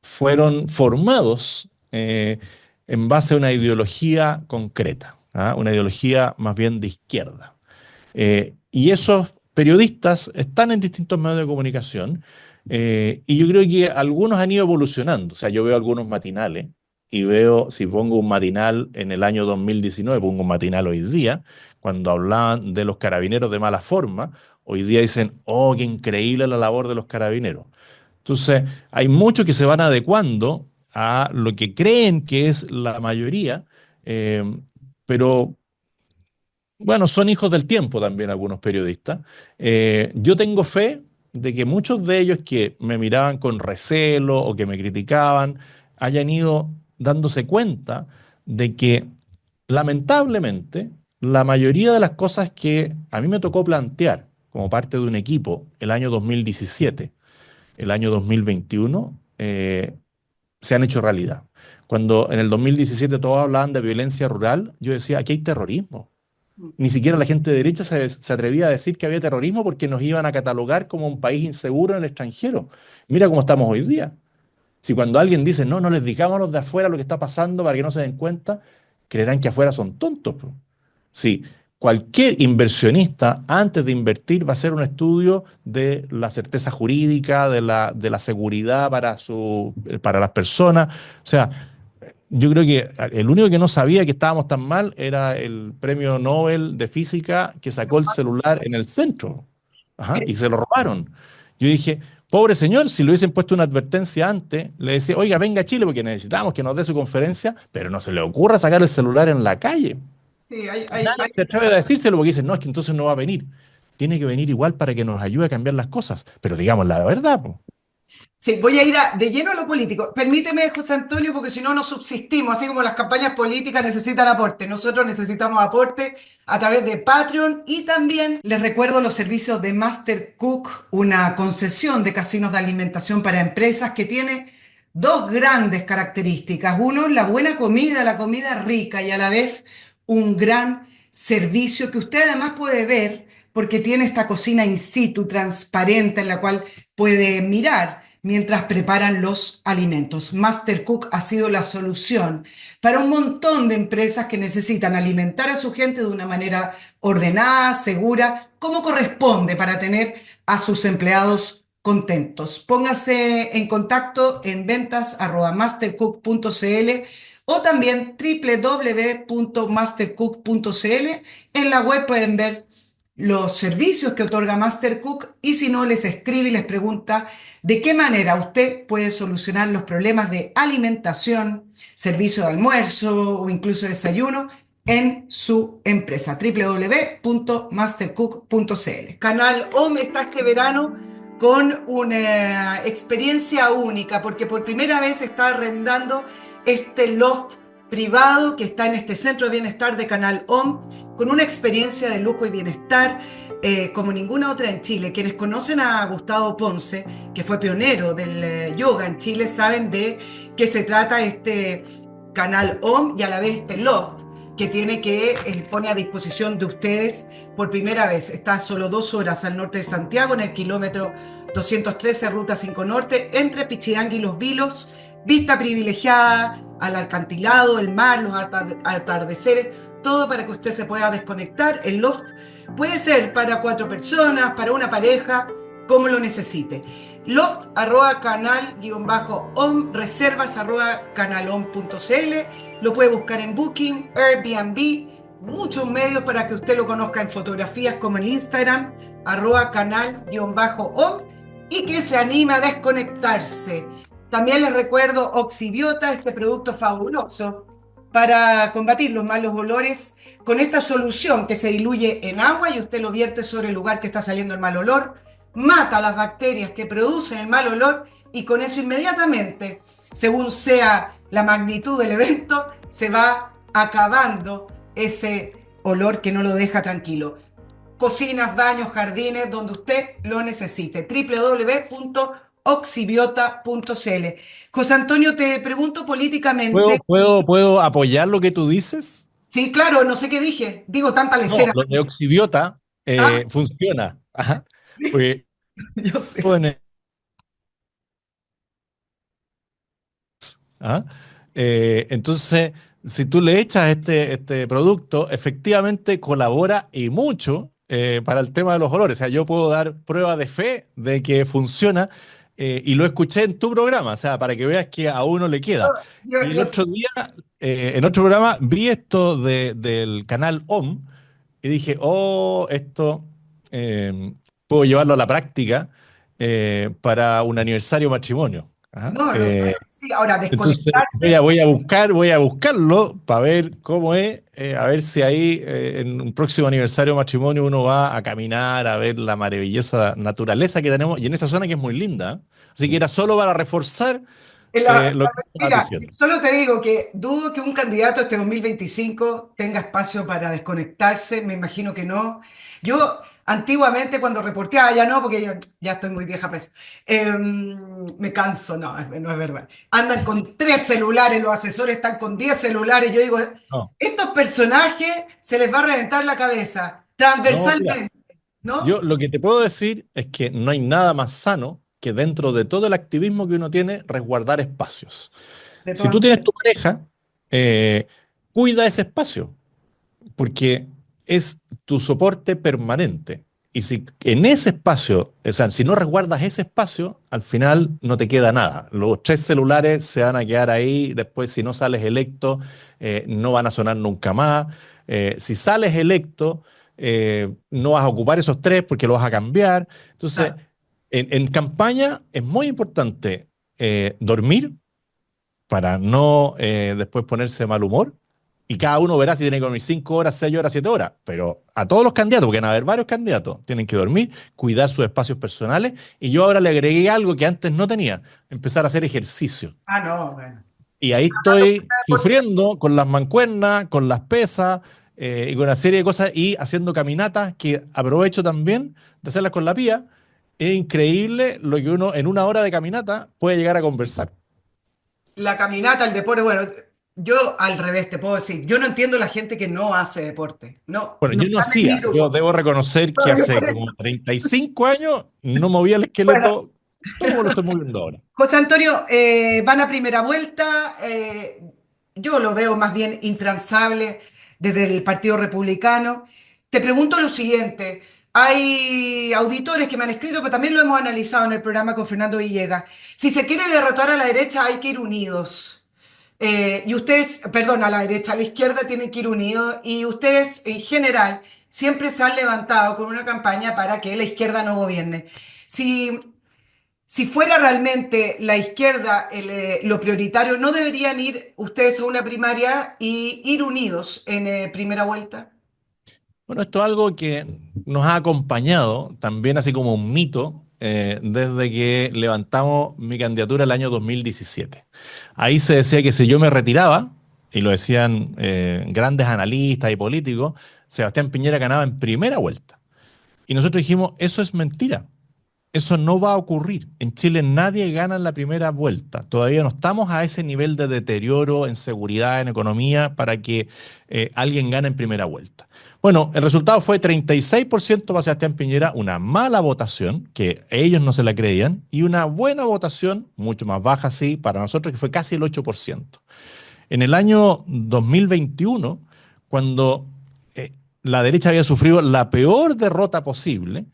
fueron formados en base a una ideología concreta, ¿ah? Una ideología más bien de izquierda. Y esos periodistas están en distintos medios de comunicación y yo creo que algunos han ido evolucionando. O sea, yo veo algunos matinales y veo, si pongo un matinal en el año 2019, pongo un matinal hoy día, cuando hablaban de los carabineros de mala forma, hoy día dicen, oh, qué increíble la labor de los carabineros. Entonces, hay muchos que se van adecuando a lo que creen que es la mayoría, eh, pero bueno, son hijos del tiempo también algunos periodistas. Yo tengo fe de que muchos de ellos que me miraban con recelo o que me criticaban hayan ido dándose cuenta de que lamentablemente la mayoría de las cosas que a mí me tocó plantear como parte de un equipo el año 2017, el año 2021, se han hecho realidad. Cuando en el 2017 todos hablaban de violencia rural, yo decía, aquí hay terrorismo. Ni siquiera la gente de derecha se atrevía a decir que había terrorismo porque nos iban a catalogar como un país inseguro en el extranjero. Mira cómo estamos hoy día. Si cuando alguien dice, no, no les digamos a los de afuera lo que está pasando para que no se den cuenta, creerán que afuera son tontos, po. Sí, cualquier inversionista antes de invertir va a hacer un estudio de la certeza jurídica, de la seguridad para las personas. O sea, yo creo que el único que no sabía que estábamos tan mal era el premio Nobel de Física que sacó el celular en el centro. Ajá, y se lo robaron. Yo dije, pobre señor, si le hubiesen puesto una advertencia antes, le decía, oiga, venga a Chile porque necesitamos que nos dé su conferencia, pero no se le ocurra sacar el celular en la calle. Sí, Nadie se atreve a decírselo porque dicen, no, es que entonces no va a venir. Tiene que venir igual para que nos ayude a cambiar las cosas. Pero digamos la verdad, po. sí, voy a ir de lleno a lo político. Permíteme, José Antonio, porque si no, no subsistimos. Así como las campañas políticas necesitan aporte. Nosotros necesitamos aporte a través de Patreon y también les recuerdo los servicios de Master Cook, una concesión de casinos de alimentación para empresas que tiene dos grandes características. Uno, la buena comida, la comida rica y a la vez un gran servicio que usted además puede ver porque tiene esta cocina in situ, transparente, en la cual puede mirar mientras preparan los alimentos. Master Cook ha sido la solución para un montón de empresas que necesitan alimentar a su gente de una manera ordenada, segura, como corresponde para tener a sus empleados contentos. Póngase en contacto en ventas@mastercook.cl o también www.mastercook.cl. En la web pueden ver los servicios que otorga Mastercook y si no les escribe y les pregunta de qué manera usted puede solucionar los problemas de alimentación, servicio de almuerzo o incluso desayuno en su empresa. www.mastercook.cl. Canal OM está este verano con una experiencia única porque por primera vez está arrendando este loft privado que está en este centro de bienestar de Canal OM con una experiencia de lujo y bienestar como ninguna otra en Chile. Quienes conocen a Gustavo Ponce, que fue pionero del yoga en Chile, saben de qué se trata este Canal OM y a la vez este loft que pone a disposición de ustedes por primera vez. Está a solo 2 horas al norte de Santiago, en el kilómetro 213, Ruta 5 Norte, entre Pichidangui y Los Vilos. Vista privilegiada al acantilado, el mar, los atardeceres, todo para que usted se pueda desconectar. El loft puede ser para 4 personas, para una pareja, como lo necesite. Loft @canal-om, reservas @canalom.cl. Lo puede buscar en Booking, Airbnb, muchos medios para que usted lo conozca en fotografías como en Instagram, @canal-om, y que se anime a desconectarse. También les recuerdo Oxibiota, este producto fabuloso para combatir los malos olores con esta solución que se diluye en agua y usted lo vierte sobre el lugar que está saliendo el mal olor, mata las bacterias que producen el mal olor y con eso inmediatamente, según sea la magnitud del evento, se va acabando ese olor que no lo deja tranquilo. Cocinas, baños, jardines, donde usted lo necesite. www.oxibiota.cl. oxibiota.cl. José Antonio, te pregunto políticamente. ¿Puedo apoyar lo que tú dices? Sí, claro, no sé qué dije. Digo tanta No, lecera. lo de Oxibiota Ah, funciona. Ajá. Porque yo sé. bueno, ¿ah? Entonces, si tú le echas este producto, efectivamente colabora y mucho para el tema de los olores. O sea, yo puedo dar prueba de fe de que funciona y lo escuché en tu programa, o sea, para que veas que a uno le queda. Y el Yo sé. otro día, en otro programa, vi esto del canal OM y dije, oh, esto puedo llevarlo a la práctica para un aniversario matrimonio. Ajá. No, no, sí, ahora Entonces desconectarse. voy a buscarlo para ver cómo es, a ver si ahí en un próximo aniversario de matrimonio uno va a caminar, a ver la maravillosa naturaleza que tenemos y en esa zona que es muy linda. ¿Eh? Así que era solo para reforzar lo que estabas Mira, diciendo. solo te digo que dudo que un candidato este 2025 tenga espacio para desconectarse, me imagino que no. Yo antiguamente cuando reporteaba, ya no, porque ya estoy muy vieja para eso, me canso, no, no es verdad. Andan con 3 celulares, los asesores están con 10 celulares, yo digo, No, estos personajes se les va a reventar la cabeza no, mira, transversalmente, yo ¿no? lo que te puedo decir es que no hay nada más sano que dentro de todo el activismo que uno tiene, resguardar espacios. De Si todas tú tienes maneras. tu pareja, cuida ese espacio. Porque es tu soporte permanente. Y si en ese espacio, o sea, si no resguardas ese espacio, al final no te queda nada. Los 3 celulares se van a quedar ahí, después si no sales electo, no van a sonar nunca más. Si sales electo, no vas a ocupar esos 3 porque los vas a cambiar. Entonces, Claro. en campaña es muy importante dormir para no después ponerse de mal humor. Y cada uno verá si tiene que dormir 5 horas, 6 horas, 7 horas. Pero a todos los candidatos, porque van a haber varios candidatos, tienen que dormir, cuidar sus espacios personales. Y yo ahora le agregué algo que antes no tenía, empezar a hacer ejercicio. Ah, no, bueno. Y ahí estoy sufriendo con las mancuernas, con las pesas y con una serie de cosas y haciendo caminatas que aprovecho también de hacerlas con la pía. Es increíble lo que uno en una hora de caminata puede llegar a conversar. La caminata, el deporte, bueno, yo al revés te puedo decir, yo no entiendo la gente que no hace deporte. No, Bueno, no yo no están en mi hacía, yo grupo. debo reconocer que No, yo hace por como eso. 35 años no movía el Bueno, esqueleto todo como lo estoy moviendo ahora. José Antonio, van a primera vuelta. Yo lo veo más bien intransable desde el Partido Republicano. Te pregunto lo siguiente. Hay auditores que me han escrito, pero también lo hemos analizado en el programa con Fernando Villegas. Si se quiere derrotar a la derecha, hay que ir unidos. Y ustedes, perdón, a la derecha, a la izquierda tienen que ir unidos. Y ustedes, en general, siempre se han levantado con una campaña para que la izquierda no gobierne. Si si fuera realmente la izquierda lo prioritario, ¿no deberían ir ustedes a una primaria y ir unidos en primera vuelta? Bueno, esto es algo que nos ha acompañado también así como un mito desde que levantamos mi candidatura el año 2017. Ahí se decía que si yo me retiraba, y lo decían grandes analistas y políticos, Sebastián Piñera ganaba en primera vuelta. Y nosotros dijimos, eso es mentira. Eso no va a ocurrir. En Chile nadie gana en la primera vuelta. Todavía no estamos a ese nivel de deterioro en seguridad, en economía, para que alguien gane en primera vuelta. Bueno, el resultado fue 36% para Sebastián Piñera, una mala votación, que ellos no se la creían, y una buena votación, mucho más baja, sí, para nosotros, que fue casi el 8%. En el año 2021, cuando la derecha había sufrido la peor derrota posible,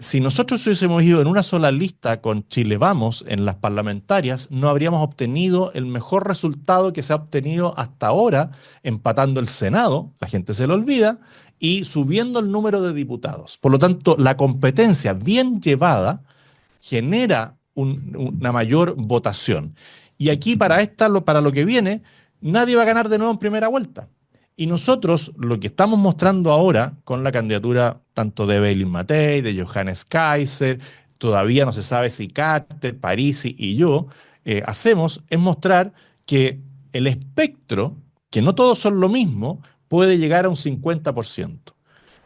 si nosotros hubiésemos ido en una sola lista con Chile Vamos en las parlamentarias, no habríamos obtenido el mejor resultado que se ha obtenido hasta ahora, empatando el Senado, la gente se lo olvida, y subiendo el número de diputados. Por lo tanto, la competencia bien llevada genera una mayor votación. Y aquí para lo que viene, nadie va a ganar de nuevo en primera vuelta. Y nosotros lo que estamos mostrando ahora con la candidatura tanto de Evelyn Matei, de Johannes Kaiser, todavía no se sabe si Carter, Parisi y yo hacemos, es mostrar que el espectro, que no todos son lo mismo, puede llegar a un 50%.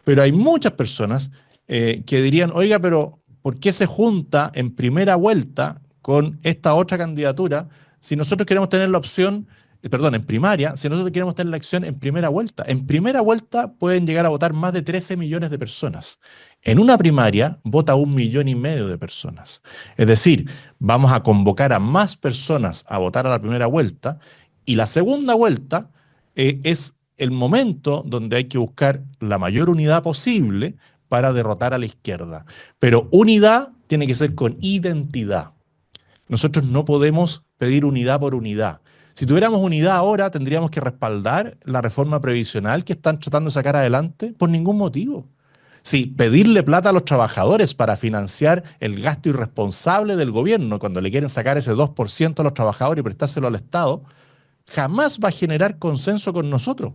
Pero hay muchas personas que dirían, oiga, pero ¿por qué se junta en primera vuelta con esta otra candidatura si nosotros queremos tener la opción, perdón, en primaria, si nosotros queremos tener la opción en primera vuelta? En primera vuelta pueden llegar a votar más de 13 millones de personas. En una primaria vota 1,5 millones de personas. Es decir, vamos a convocar a más personas a votar a la primera vuelta y la segunda vuelta es el momento donde hay que buscar la mayor unidad posible para derrotar a la izquierda. Pero unidad tiene que ser con identidad. Nosotros no podemos pedir unidad por unidad. Si tuviéramos unidad ahora, tendríamos que respaldar la reforma previsional que están tratando de sacar adelante por ningún motivo. Sí, pedirle plata a los trabajadores para financiar el gasto irresponsable del gobierno cuando le quieren sacar ese 2% a los trabajadores y prestárselo al Estado, jamás va a generar consenso con nosotros.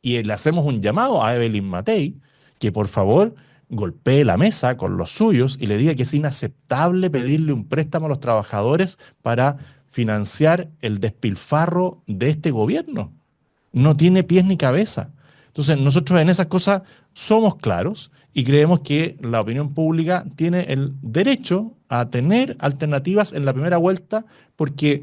Y le hacemos un llamado a Evelyn Matei que por favor golpee la mesa con los suyos y le diga que es inaceptable pedirle un préstamo a los trabajadores para financiar el despilfarro de este gobierno. No tiene pies ni cabeza. Entonces, nosotros en esas cosas somos claros y creemos que la opinión pública tiene el derecho a tener alternativas en la primera vuelta porque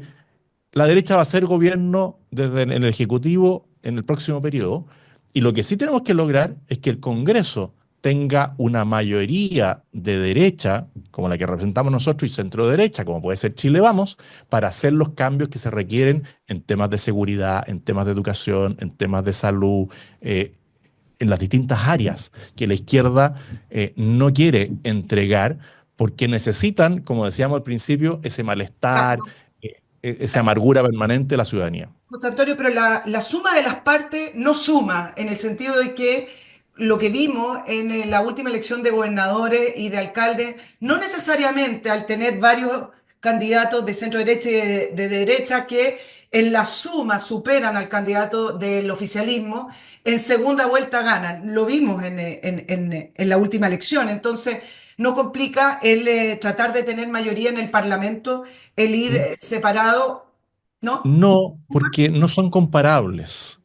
la derecha va a ser gobierno desde en el Ejecutivo en el próximo periodo y lo que sí tenemos que lograr es que el Congreso tenga una mayoría de derecha, como la que representamos nosotros, y centro derecha, como puede ser Chile Vamos, para hacer los cambios que se requieren en temas de seguridad, en temas de educación, en temas de salud, en las distintas áreas que la izquierda no quiere entregar porque necesitan, como decíamos al principio, ese malestar, esa amargura permanente de la ciudadanía. José Antonio, pero la suma de las partes no suma, en el sentido de que lo que vimos en la última elección de gobernadores y de alcaldes, no necesariamente al tener varios candidatos de centro derecha y de derecha que en la suma superan al candidato del oficialismo, en segunda vuelta ganan. Lo vimos en la última elección. Entonces, no complica el tratar de tener mayoría en el Parlamento, el ir separado, ¿no? No, porque no son comparables.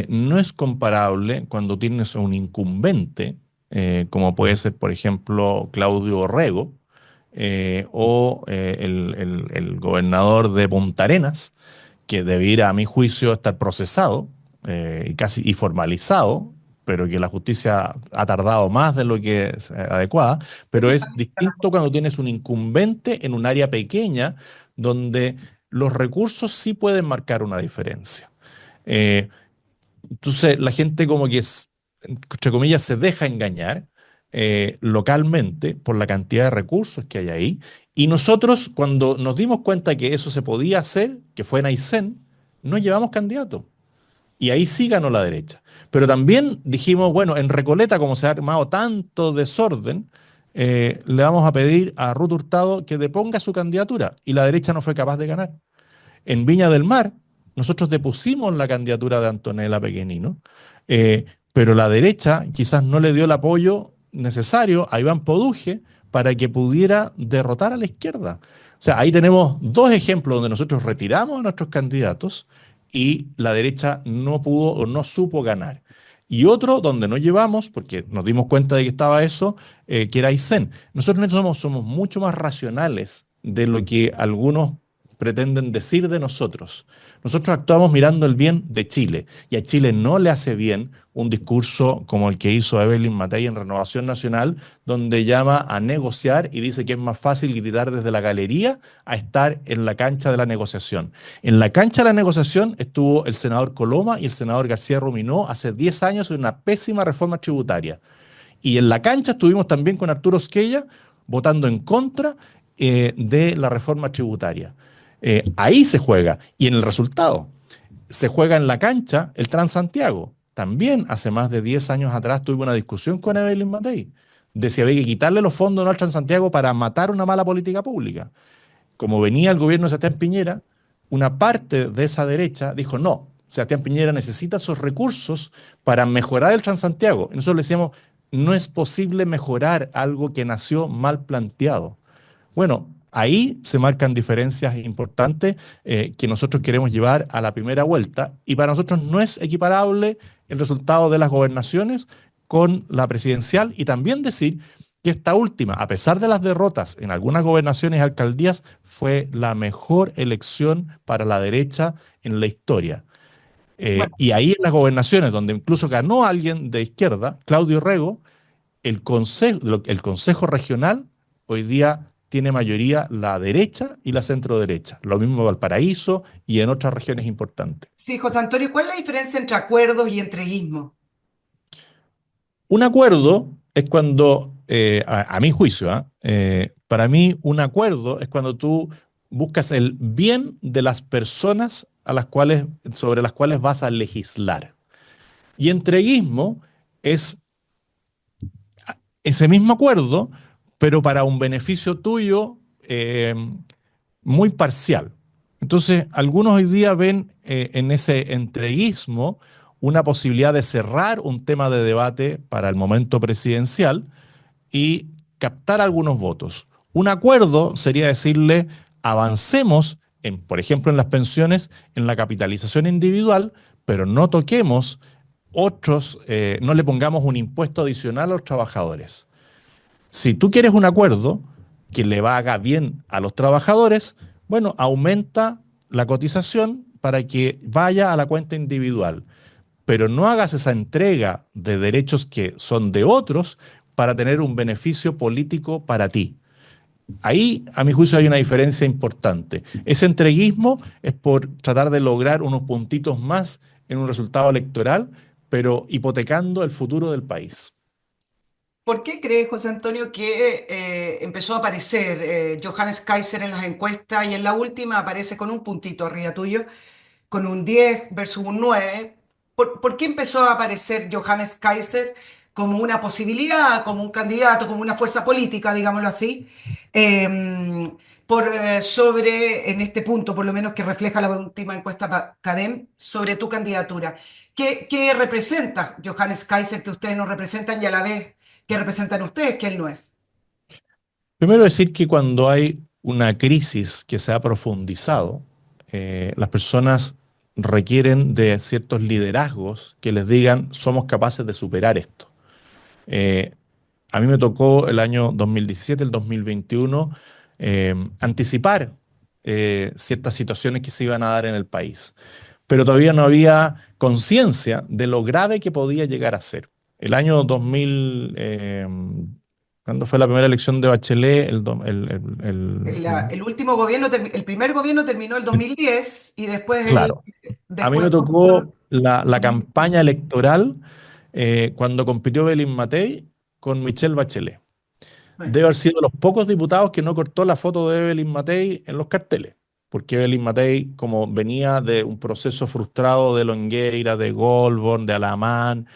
No es comparable cuando tienes un incumbente, como puede ser, por ejemplo, Claudio Orrego, o el gobernador de Punta Arenas, que debiera, a mi juicio, estar procesado y casi y formalizado, pero que la justicia ha tardado más de lo que es adecuada. Pero Sí, es distinto cuando tienes un incumbente en un área pequeña donde los recursos sí pueden marcar una diferencia. Eh, entonces, la gente como que, entre comillas, se deja engañar localmente por la cantidad de recursos que hay ahí. Y nosotros, cuando nos dimos cuenta que eso se podía hacer, que fue en Aysén, no llevamos candidato. Y ahí sí ganó la derecha. Pero también dijimos, bueno, en Recoleta, como se ha armado tanto desorden, le vamos a pedir a Ruth Hurtado que deponga su candidatura. Y la derecha no fue capaz de ganar. En Viña del Mar, nosotros depusimos la candidatura de Antonella Pequenino, eh, pero la derecha quizás no le dio el apoyo necesario a Iván Poduje para que pudiera derrotar a la izquierda. O sea, ahí tenemos dos ejemplos donde nosotros retiramos a nuestros candidatos y la derecha no pudo o no supo ganar. Y otro donde no llevamos, porque nos dimos cuenta de que estaba eso, que era Aysén. Nosotros no somos mucho más racionales de lo que algunos pretenden decir de nosotros. Nosotros actuamos mirando el bien de Chile y a Chile no le hace bien un discurso como el que hizo Evelyn Matei en Renovación Nacional, donde llama a negociar y dice que es más fácil gritar desde la galería a estar en la cancha de la negociación. En la cancha de la negociación estuvo el senador Coloma y el senador García Ruminó hace 10 años en una pésima reforma tributaria. Y en la cancha estuvimos también con Arturo Esquella votando en contra de la reforma tributaria. Ahí se juega. Y en el resultado, se juega en la cancha el Transantiago. También hace más de 10 años atrás tuve una discusión con Evelyn Matei de si había que quitarle los fondos al Transantiago para matar una mala política pública. Como venía el gobierno de Sebastián Piñera, una parte de esa derecha dijo no. Sebastián Piñera necesita esos recursos para mejorar el Transantiago. Y nosotros le decíamos, no es posible mejorar algo que nació mal planteado. Bueno, ahí se marcan diferencias importantes que nosotros queremos llevar a la primera vuelta y para nosotros no es equiparable el resultado de las gobernaciones con la presidencial y también decir que esta última, a pesar de las derrotas en algunas gobernaciones y alcaldías, fue la mejor elección para la derecha en la historia. Bueno, Y ahí en las gobernaciones, donde incluso ganó alguien de izquierda, Claudio Rego, el consejo regional hoy día tiene mayoría la derecha y la centro derecha. Lo mismo en Valparaíso y en otras regiones importantes. sí, José Antonio, ¿cuál es la diferencia entre acuerdos y entreguismo? Un acuerdo es cuando, a mi juicio, para mí un acuerdo es cuando tú buscas el bien de las personas sobre las cuales vas a legislar. Y entreguismo es ese mismo acuerdo, pero para un beneficio tuyo muy parcial. Entonces, algunos hoy día ven en ese entreguismo una posibilidad de cerrar un tema de debate para el momento presidencial y captar algunos votos. Un acuerdo sería decirle, avancemos, por ejemplo, en las pensiones, en la capitalización individual, pero no toquemos no le pongamos un impuesto adicional a los trabajadores. Si tú quieres un acuerdo que le haga bien a los trabajadores, bueno, aumenta la cotización para que vaya a la cuenta individual, pero no hagas esa entrega de derechos que son de otros para tener un beneficio político para ti. Ahí, a mi juicio, hay una diferencia importante. Ese entreguismo es por tratar de lograr unos puntitos más en un resultado electoral, pero hipotecando el futuro del país. ¿Por qué crees, José Antonio, que empezó a aparecer Johannes Kaiser en las encuestas y en la última aparece con un puntito arriba tuyo, con un 10 versus un 9? ¿Por qué empezó a aparecer Johannes Kaiser como una posibilidad, como un candidato, como una fuerza política, digámoslo así, sobre, en este punto, por lo menos que refleja la última encuesta CADEM, sobre tu candidatura? ¿Qué representa Johannes Kaiser que ustedes no representan y a la vez que representan ustedes que él no es? Primero decir que cuando hay una crisis que se ha profundizado, las personas requieren de ciertos liderazgos que les digan, somos capaces de superar esto. Eh, a mí me tocó el año 2017, el 2021, anticipar ciertas situaciones que se iban a dar en el país, pero todavía no había conciencia de lo grave que podía llegar a ser. El año 2000, cuando fue la primera elección de Bachelet, El último gobierno, el primer gobierno terminó el 2010 y después claro, a mí después me comenzó tocó la el campaña 2015. electoral cuando compitió Belín Matei con Michelle Bachelet. Bueno, Debe haber sido de los pocos diputados que no cortó la foto de Evelyn Matei en los carteles, porque Evelyn Matei, como venía de un proceso frustrado de Longueira, de Goldborn, de Alamán,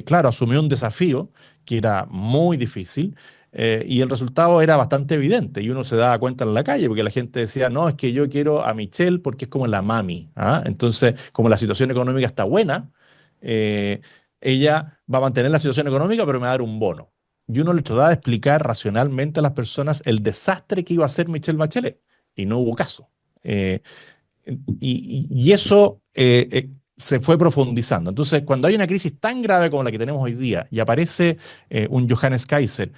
claro, asumió un desafío que era muy difícil y el resultado era bastante evidente y uno se daba cuenta en la calle porque la gente decía, no, es que yo quiero a Michelle porque es como la mami, ¿ah? Entonces, como la situación económica está buena, eh, ella va a mantener la situación económica, pero me va a dar un bono. Y uno le trataba de explicar racionalmente a las personas el desastre que iba a hacer Michelle Bachelet, y no hubo caso. Eh, y eso se fue profundizando. Entonces, cuando hay una crisis tan grave como la que tenemos hoy día y aparece un Johannes Kaiser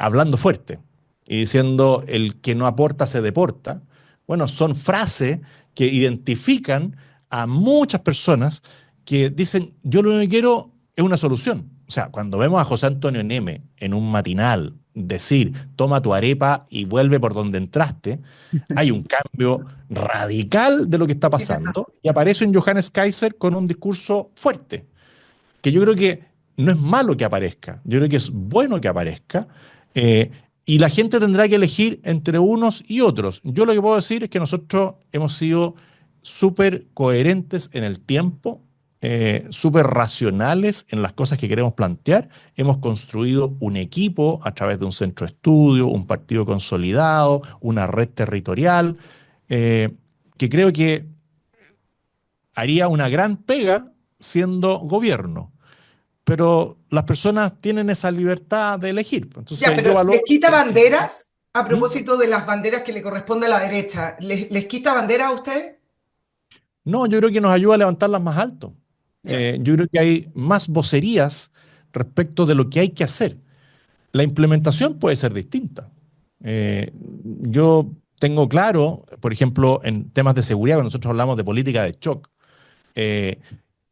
hablando fuerte y diciendo el que no aporta se deporta, bueno, son frases que identifican a muchas personas que dicen, yo lo único que quiero es una solución. O sea, cuando vemos a José Antonio Neme en un matinal decir, toma tu arepa y vuelve por donde entraste, hay un cambio radical de lo que está sí, verdad. pasando y aparece un Johannes Kaiser con un discurso fuerte, que yo creo que no es malo que aparezca, yo creo que es bueno que aparezca, eh, y la gente tendrá que elegir entre unos y otros. Yo lo que puedo decir es que nosotros hemos sido súper coherentes en el tiempo, súper racionales en las cosas que queremos plantear. Hemos construido un equipo a través de un centro de estudio, un partido consolidado, una red territorial, eh, que creo que haría una gran pega siendo gobierno, pero las personas tienen esa libertad de elegir. Ya, Entonces yo pero valoro ¿les quita banderas? A ¿Mm? propósito de las banderas que le corresponde a la derecha, ¿les quita banderas a ustedes? No, yo creo que nos ayuda a levantarlas más alto. Ya. Yo creo que hay más vocerías respecto de lo que hay que hacer. La implementación puede ser distinta. Eh, yo tengo claro, por ejemplo, en temas de seguridad, cuando nosotros hablamos de política de shock, eh,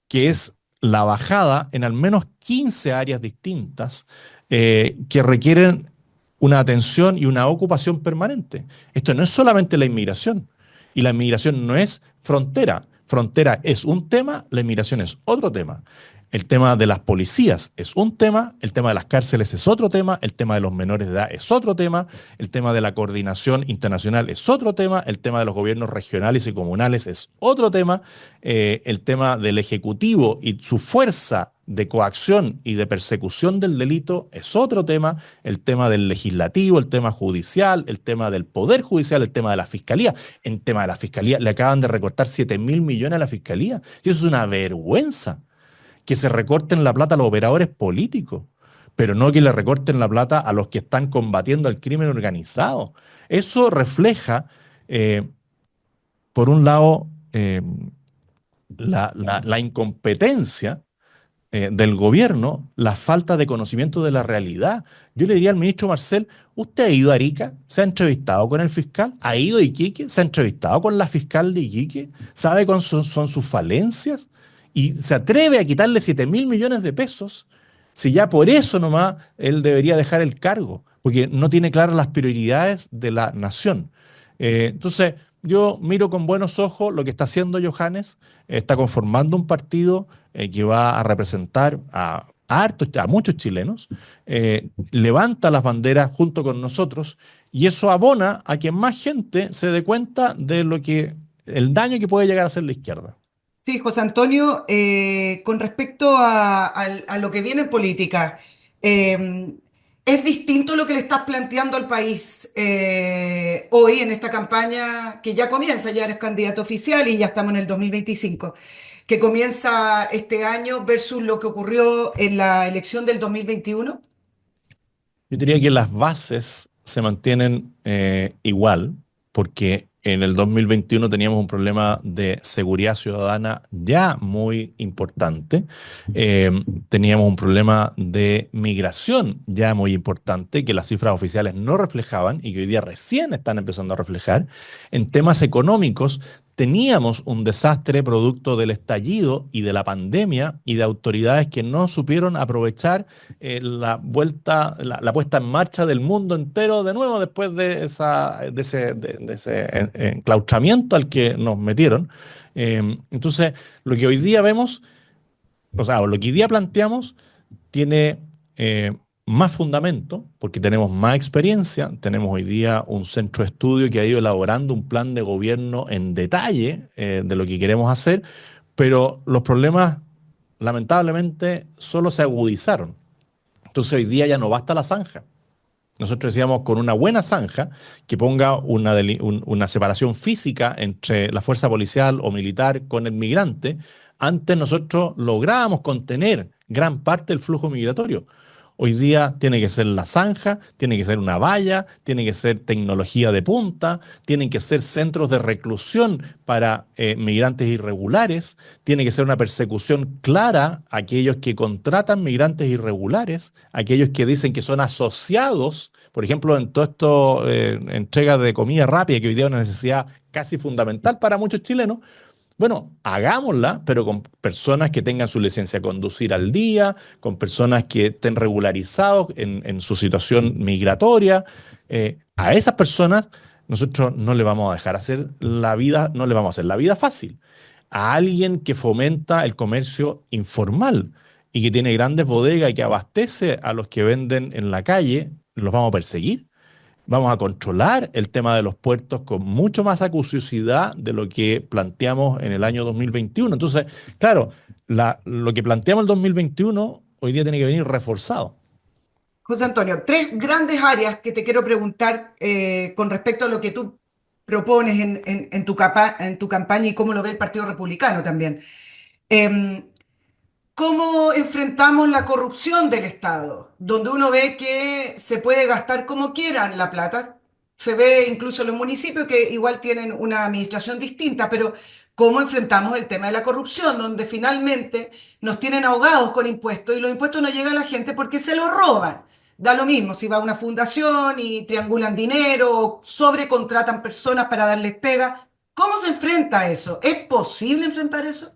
que es la bajada en al menos 15 áreas distintas que requieren una atención y una ocupación permanente. Esto no es solamente la inmigración, y la inmigración no es frontera. Frontera es un tema, la inmigración es otro tema. El tema de las policías es un tema, el tema de las cárceles es otro tema, el tema de los menores de edad es otro tema, el tema de la coordinación internacional es otro tema, el tema de los gobiernos regionales y comunales es otro tema, el tema del Ejecutivo y su fuerza de coacción y de persecución del delito es otro tema, el tema del legislativo, el tema judicial, el tema del poder judicial, el tema de la fiscalía. En tema de la fiscalía le acaban de recortar 7.000 millones a la fiscalía. Y eso es una vergüenza, que se recorten la plata a los operadores políticos, pero no que le recorten la plata a los que están combatiendo el crimen organizado. Eso refleja, eh, por un lado, la incompetencia del gobierno, la falta de conocimiento de la realidad. Yo le diría al ministro Marcel: ¿usted ha ido a Arica? ¿Se ha entrevistado con el fiscal? ¿Ha ido a Iquique? ¿Se ha entrevistado con la fiscal de Iquique? ¿Sabe cuáles son sus falencias? Y se atreve a quitarle 7.000 millones de pesos, si ya por eso nomás él debería dejar el cargo, porque no tiene claras las prioridades de la nación. Entonces, yo miro con buenos ojos lo que está haciendo Johannes. Está conformando un partido que va a representar a muchos chilenos, levanta las banderas junto con nosotros, y eso abona a que más gente se dé cuenta de el daño que puede llegar a hacer la izquierda. Sí, José Antonio, con respecto a lo que viene en política, eh, es distinto lo que le estás planteando al país hoy en esta campaña que ya comienza, ya eres candidato oficial y ya estamos en el 2025, que comienza este año versus lo que ocurrió en la elección del 2021. Yo diría que las bases se mantienen igual, porque en el 2021 teníamos un problema de seguridad ciudadana ya muy importante. Eh, Teníamos un problema de migración ya muy importante, que las cifras oficiales no reflejaban y que hoy día recién están empezando a reflejar. En temas económicos, teníamos un desastre producto del estallido y de la pandemia, y de autoridades que no supieron aprovechar la puesta en marcha del mundo entero de nuevo, después de ese enclaustramiento al que nos metieron. Entonces, lo que hoy día vemos, o sea, lo que hoy día planteamos, tiene más fundamento, porque tenemos más experiencia. Tenemos hoy día un centro de estudio que ha ido elaborando un plan de gobierno en detalle de lo que queremos hacer, pero los problemas lamentablemente solo se agudizaron. Entonces hoy día ya no basta la zanja. Nosotros decíamos, con una buena zanja que ponga una separación física entre la fuerza policial o militar con el migrante, antes nosotros lográbamos contener gran parte del flujo migratorio. Hoy día tiene que ser la zanja, tiene que ser una valla, tiene que ser tecnología de punta, tienen que ser centros de reclusión para migrantes irregulares, tiene que ser una persecución clara a aquellos que contratan migrantes irregulares, aquellos que dicen que son asociados, por ejemplo, en todo esto, entrega de comida rápida, que hoy día es una necesidad casi fundamental para muchos chilenos. Bueno, hagámosla, pero con personas que tengan su licencia de conducir al día, con personas que estén regularizados en su situación migratoria. A esas personas nosotros no le vamos a dejar hacer la vida, no le vamos a hacer la vida fácil. A alguien que fomenta el comercio informal y que tiene grandes bodegas y que abastece a los que venden en la calle, los vamos a perseguir. Vamos a controlar el tema de los puertos con mucho más acuciosidad de lo que planteamos en el año 2021. Entonces, claro, lo que planteamos en el 2021 hoy día tiene que venir reforzado. José Antonio, tres grandes áreas que te quiero preguntar con respecto a lo que tú propones en tu campaña y cómo lo ve el Partido Republicano también. Em, ¿Cómo enfrentamos la corrupción del Estado? Donde uno ve que se puede gastar como quieran la plata. Se ve incluso en los municipios que igual tienen una administración distinta, pero ¿cómo enfrentamos el tema de la corrupción? Donde finalmente nos tienen ahogados con impuestos y los impuestos no llegan a la gente porque se los roban. da lo mismo si va a una fundación y triangulan dinero o sobrecontratan personas para darles pega. ¿Cómo se enfrenta a eso? ¿Es posible enfrentar eso?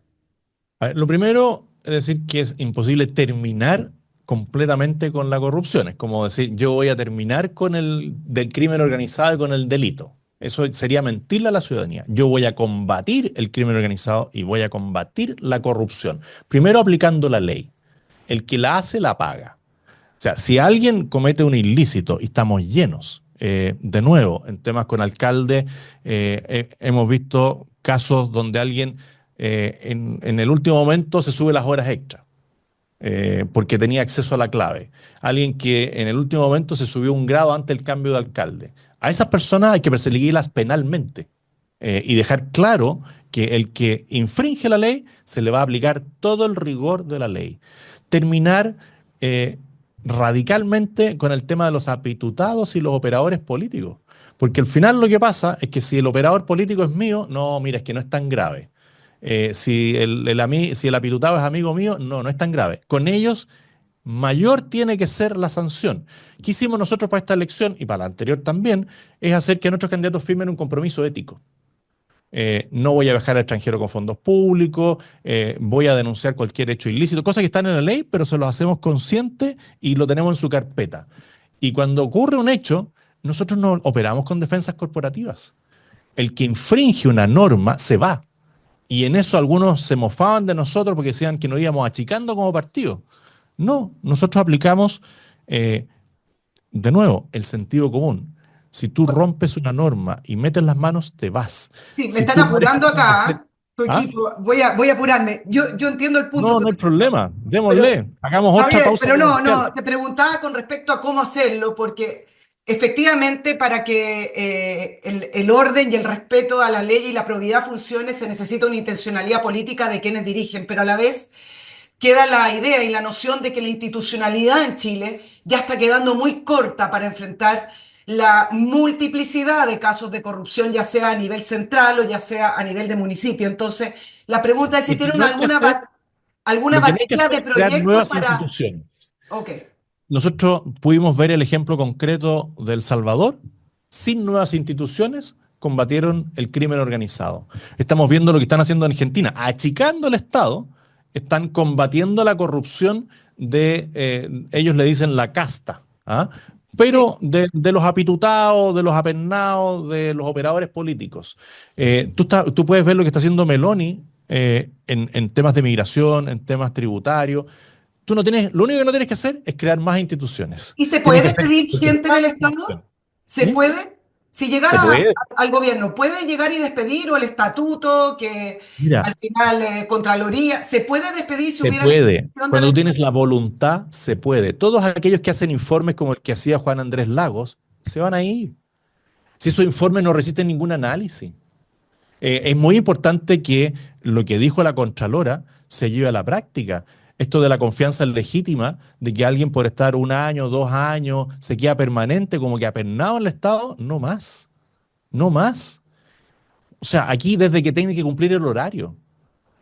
A ver, lo primero es decir que es imposible terminar completamente con la corrupción. Es como decir, yo voy a terminar con el del crimen organizado y con el delito. Eso sería mentirle a la ciudadanía. Yo voy a combatir el crimen organizado y voy a combatir la corrupción. Primero aplicando la ley. El que la hace, la paga. O sea, si alguien comete un ilícito y estamos llenos, de nuevo, en temas con alcaldes, hemos visto casos donde alguien en el último momento se sube las horas extra porque tenía acceso a la clave. Alguien que en el último momento se subió un grado ante el cambio de alcalde. A esas personas hay que perseguirlas penalmente y dejar claro que el que infringe la ley se le va a aplicar todo el rigor de la ley. Terminar eh, radicalmente con el tema de los apitutados y los operadores políticos. Porque al final lo que pasa es que si el operador político es mío, no, mira, es que no es tan grave. Si el apitutado es amigo mío, no, no es tan grave. Con ellos, mayor tiene que ser la sanción. ¿Qué hicimos nosotros para esta elección y para la anterior también? Es hacer que nuestros candidatos firmen un compromiso ético. No voy a viajar al extranjero con fondos públicos, voy a denunciar cualquier hecho ilícito, cosas que están en la ley, pero se los hacemos conscientes y lo tenemos en su carpeta. Y cuando ocurre un hecho, nosotros no operamos con defensas corporativas. El que infringe una norma se va. Y en eso algunos se mofaban de nosotros porque decían que nos íbamos achicando como partido. No, nosotros aplicamos, eh, de nuevo, el sentido común. Si tú rompes una norma y metes las manos, te vas. Sí, me Si están tú no eres apurando capaz de hacer... acá, tu ¿Ah? equipo. Voy a apurarme. Yo entiendo el punto No, que no hay usted... problema. Pero, Démosle. Hagamos otra Javier, pausa pero no, comercial. no, te preguntaba con respecto a cómo hacerlo, porque efectivamente para que el orden y el respeto a la ley y la probidad funcione se necesita una intencionalidad política de quienes dirigen, pero a la vez queda la idea y la noción de que la institucionalidad en Chile ya está quedando muy corta para enfrentar la multiplicidad de casos de corrupción, ya sea a nivel central o ya sea a nivel de municipio. Entonces, la pregunta es si Lo que tienen no hay que hacer, alguna lo que no hay que batería hacer de es crear proyectos nuevas para... instituciones. Ok. Nosotros pudimos ver el ejemplo concreto de El Salvador. Sin nuevas instituciones, combatieron el crimen organizado. Estamos viendo lo que están haciendo en Argentina. Achicando el Estado, están combatiendo la corrupción ellos le dicen la casta, ¿ah? Sí. Pero de los apitutados, de los apernados, de los operadores políticos. Tú puedes ver lo que está haciendo Meloni en temas de migración, en temas tributarios. Tú no tienes, lo único que no tienes que hacer es crear más instituciones. ¿Y se Tienes puede que hacer despedir gente en más el Estado? instituciones. ¿Se ¿Mm? puede? Si Se llegara puede. al gobierno, ¿puede llegar y despedir o el estatuto que Mira, al final Contraloría, ¿se puede despedir si se hubiera la puede. intención de Cuando tú despedir? tienes la voluntad, se puede. Todos aquellos que hacen informes como el que hacía Juan Andrés Lagos, se van a ir. Si esos informes no resisten ningún análisis. Es muy importante que lo que dijo la Contralora se lleve a la práctica. Esto de la confianza legítima, de que alguien por estar un año, 2 años, se queda permanente, como que apernado en el Estado, no más. No más. O sea, aquí desde que tiene que cumplir el horario.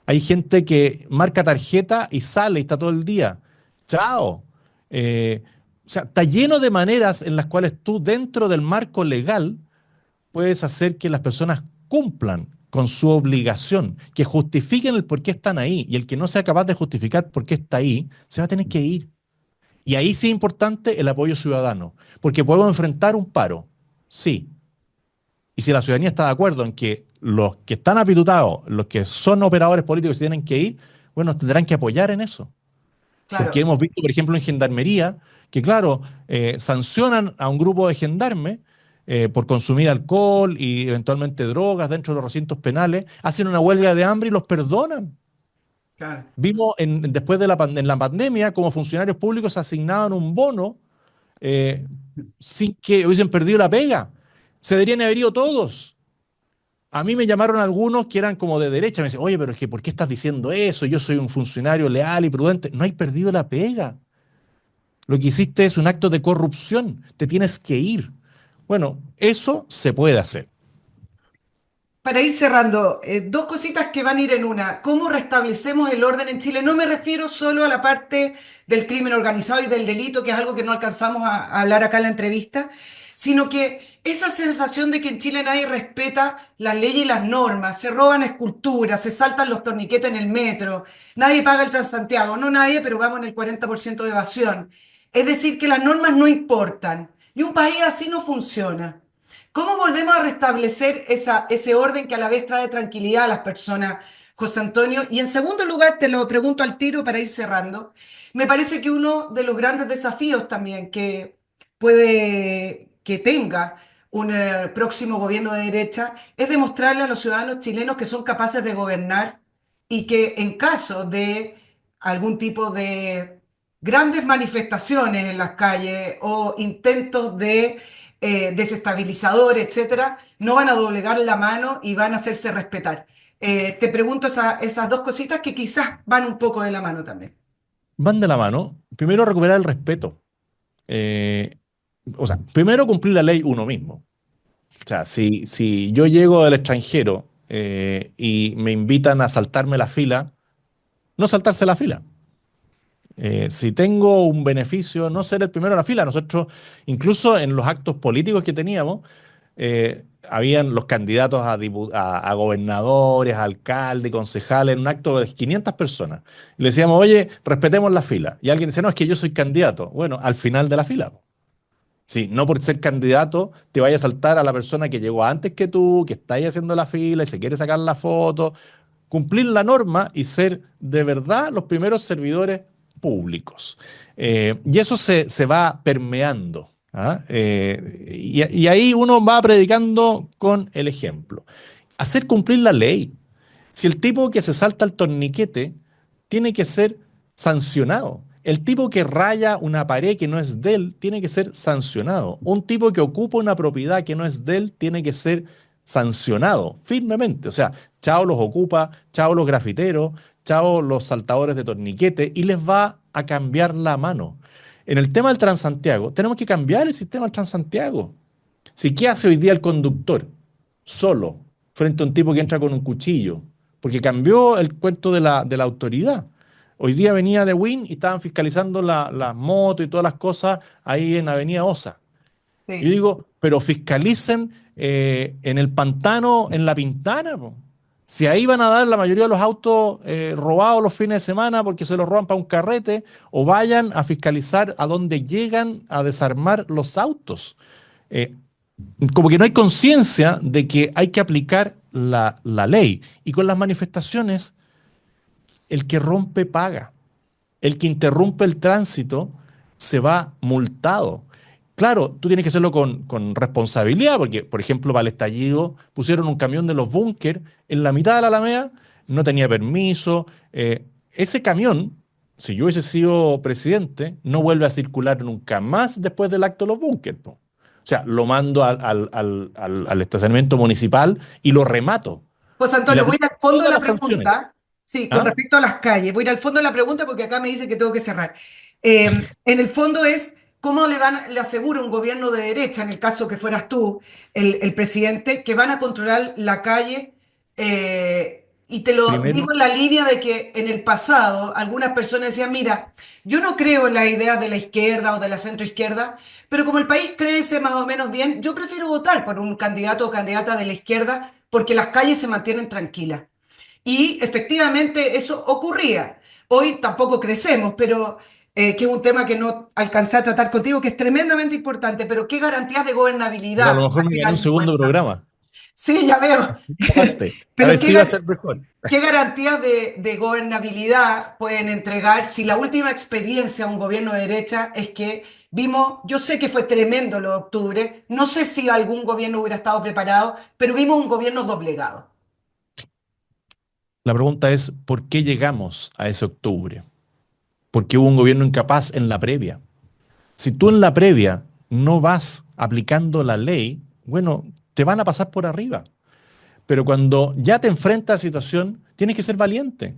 Hay gente que marca tarjeta y sale y está todo el día. Chao. O sea, está lleno de maneras en las cuales tú dentro del marco legal puedes hacer que las personas cumplan con su obligación, que justifiquen el por qué están ahí. Y el que no sea capaz de justificar por qué está ahí, se va a tener que ir. Y ahí sí es importante el apoyo ciudadano, porque podemos enfrentar un paro, sí. Y si la ciudadanía está de acuerdo en que los que están apitutados, los que son operadores políticos se tienen que ir, bueno, tendrán que apoyar en eso. Porque Claro. hemos visto, por ejemplo, en Gendarmería, que claro, sancionan a un grupo de gendarmes por consumir alcohol y eventualmente drogas dentro de los recintos penales, hacen una huelga de hambre y los perdonan. Claro. Vimos después de en la pandemia como funcionarios públicos asignaban un bono eh, sin que hubiesen perdido la pega. Se deberían haber ido todos. A mí me llamaron algunos que eran como de derecha. Me dicen, oye, pero es que ¿por qué estás diciendo eso? Yo soy un funcionario leal y prudente. No hay perdido la pega. Lo que hiciste es un acto de corrupción. Te tienes que ir. Bueno, eso se puede hacer. para ir cerrando, dos cositas que van a ir en una. ¿Cómo restablecemos el orden en Chile? No me refiero solo a la parte del crimen organizado y del delito, que es algo que no alcanzamos a hablar acá en la entrevista, sino que esa sensación de que en Chile nadie respeta la ley y las normas, se roban esculturas, se saltan los torniquetes en el metro, nadie paga el Transantiago, no nadie, pero vamos en el 40% de evasión. Es decir, que las normas no importan. Y un país así no funciona. ¿Cómo volvemos a restablecer ese orden que a la vez trae tranquilidad a las personas, José Antonio? Y en segundo lugar, te lo pregunto al tiro para ir cerrando, me parece que uno de los grandes desafíos también que puede que tenga un próximo gobierno de derecha es demostrarle a los ciudadanos chilenos que son capaces de gobernar y que en caso de algún tipo de grandes manifestaciones en las calles o intentos de desestabilizador, etcétera, no van a doblegar la mano y van a hacerse respetar. Te pregunto esas dos cositas que quizás van un poco de la mano también. Van de la mano. Primero, recuperar el respeto. Eh, o sea, primero cumplir la ley uno mismo. O sea, si yo llego del extranjero y me invitan a saltarme la fila, no saltarse la fila. Si tengo un beneficio, no ser el primero en la fila. Nosotros, incluso en los actos políticos que teníamos, habían los candidatos a gobernadores, a alcaldes, concejales, en un acto de 500 personas. Y le decíamos, oye, respetemos la fila. Y alguien dice, no, es que yo soy candidato. Bueno, al final de la fila. Sí, no por ser candidato te vaya a saltar a la persona que llegó antes que tú, que está ahí haciendo la fila y se quiere sacar la foto. Cumplir la norma y ser de verdad los primeros servidores públicos. Y eso se va permeando. ¿Ah? Y ahí uno va predicando con el ejemplo. Hacer cumplir la ley. Si el tipo que se salta el torniquete tiene que ser sancionado. El tipo que raya una pared que no es de él tiene que ser sancionado. Un tipo que ocupa una propiedad que no es de él tiene que ser sancionado firmemente. O sea, chao los ocupa, chao los grafiteros, chao los saltadores de torniquete y les va a cambiar la mano. En el tema del Transantiago, tenemos que cambiar el sistema del Transantiago. Si, ¿qué hace hoy día el conductor? Solo, frente a un tipo que entra con un cuchillo, porque cambió el cuento de la autoridad. Hoy día venía de Win y estaban fiscalizando las motos y todas las cosas ahí en Avenida Osa. Y yo Sí. digo, pero fiscalicen en el pantano, en La Pintana, po. Si ahí van a dar la mayoría de los autos robados los fines de semana porque se los roban para un carrete, o vayan a fiscalizar a dónde llegan a desarmar los autos. Eh, Como que no hay conciencia de que hay que aplicar la ley. Y con las manifestaciones, el que rompe paga. El que interrumpe el tránsito se va multado. Claro, tú tienes que hacerlo con responsabilidad, porque, por ejemplo, para el estallido pusieron un camión de los búnker en la mitad de la Alameda, no tenía permiso. Ese camión, si yo hubiese sido presidente, no vuelve a circular nunca más después del acto de los búnker, po. O sea, lo mando al estacionamiento municipal y lo remato. Pues Y le Antonio, voy a aplico ir al fondo de todas la las sanciones. pregunta. Sí, con ¿Ah? respecto a las calles, voy a ir al fondo de la pregunta porque acá me dice que tengo que cerrar. En el fondo es cómo le asegura un gobierno de derecha, en el caso que fueras tú, el presidente, que van a controlar la calle. Y te lo digo Primero, en la línea de que en el pasado algunas personas decían, mira, yo no creo en las ideas de la izquierda o de la centroizquierda, pero como el país crece más o menos bien, yo prefiero votar por un candidato o candidata de la izquierda porque las calles se mantienen tranquilas. Y efectivamente eso ocurría. Hoy tampoco crecemos, pero que es un tema que no alcancé a tratar contigo, que es tremendamente importante, pero ¿qué garantías de pero a gobernabilidad lo mejor al me gané final un de segundo cuentas? programa. Sí, ya veo. Segunda parte. A Pero ver si va a ser mejor. ¿qué garantías de gobernabilidad pueden entregar si la última experiencia de un gobierno de derecha es que vimos, yo sé que fue tremendo lo de octubre, no sé si algún gobierno hubiera estado preparado, pero vimos un gobierno doblegado? La pregunta es, ¿por qué llegamos a ese octubre? Porque hubo un gobierno incapaz en la previa. Si tú en la previa no vas aplicando la ley, bueno, te van a pasar por arriba. Pero cuando ya te enfrentas a la situación, tienes que ser valiente.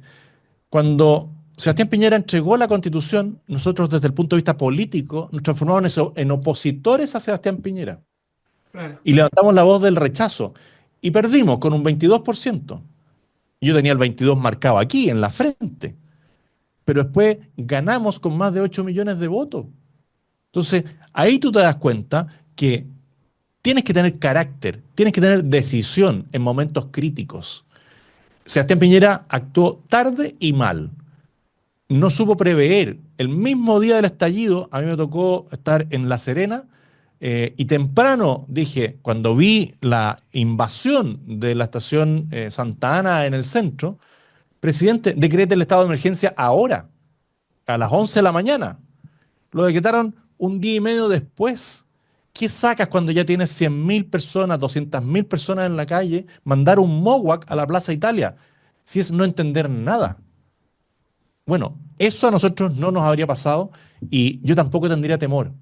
Cuando Sebastián Piñera entregó la Constitución, nosotros desde el punto de vista político nos transformamos en opositores a Sebastián Piñera Claro. y levantamos la voz del rechazo. y perdimos con un 22%. Yo tenía el 22 marcado aquí, en la frente, pero después ganamos con más de 8 millones de votos. Entonces, ahí tú te das cuenta que tienes que tener carácter, tienes que tener decisión en momentos críticos. Sebastián Piñera actuó tarde y mal. No supo prever. El mismo día del estallido, a mí me tocó estar en La Serena y temprano dije, cuando vi la invasión de la estación Santa Ana en el centro, presidente, decrete el estado de emergencia ahora, a las 11 de la mañana. Lo decretaron un día y medio después. ¿Qué sacas cuando ya tienes 100.000 personas, 200.000 personas en la calle, mandar un MOWAC a la Plaza Italia? Si es no entender nada. Bueno, eso a nosotros no nos habría pasado y yo tampoco tendría temor,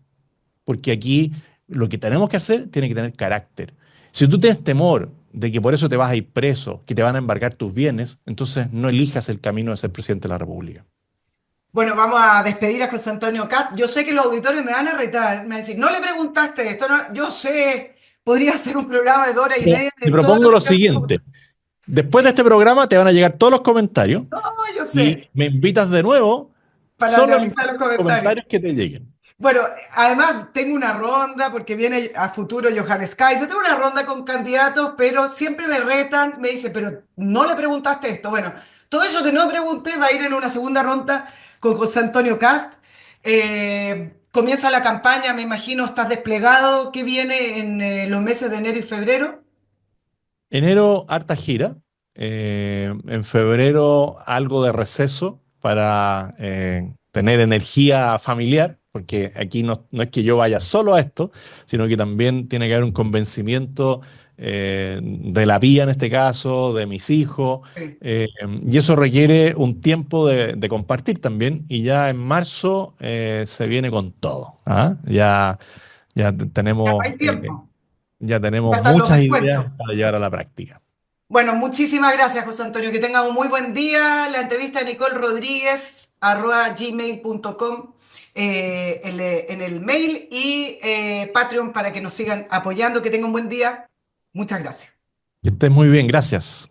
porque aquí lo que tenemos que hacer tiene que tener carácter. Si tú tienes temor de que por eso te vas a ir preso, que te van a embargar tus bienes, entonces no elijas el camino de ser presidente de la República. Bueno, vamos a despedir a José Antonio Cast. Yo sé que los auditores me van a retar, me van a decir, no le preguntaste esto, no, yo sé, podría ser un programa de 2 horas y media Te de todo propongo lo lo que... siguiente. Después de este programa te van a llegar todos los comentarios No, yo sé, y me invitas de nuevo para solo en analizar base los a los comentarios. comentarios que te lleguen. Bueno, además tengo una ronda, porque viene a futuro Johannes Kaiser, tengo una ronda con candidatos, pero siempre me retan, me dicen, pero no le preguntaste esto. Bueno, todo eso que no pregunté va a ir en una segunda ronda con José Antonio Cast. Comienza la campaña, me imagino, estás desplegado, ¿qué viene en los meses de enero y febrero? Enero, harta gira. En febrero, algo de receso para tener energía familiar, porque aquí no es que yo vaya solo a esto, sino que también tiene que haber un convencimiento de la vía en este caso, de mis hijos, Sí. y eso requiere un tiempo de compartir también, y ya en marzo se viene con todo. ¿Ah? Ya Ya tenemos hay tiempo, ya ya tenemos están los muchas ideas descuentos. para llevar a la práctica. Bueno, muchísimas gracias, José Antonio. Que tengan un muy buen día. La entrevista de Nicole Rodríguez, @gmail.com, en el mail y Patreon para que nos sigan apoyando. Que tengan un buen día. Muchas gracias. Que estés muy bien, gracias.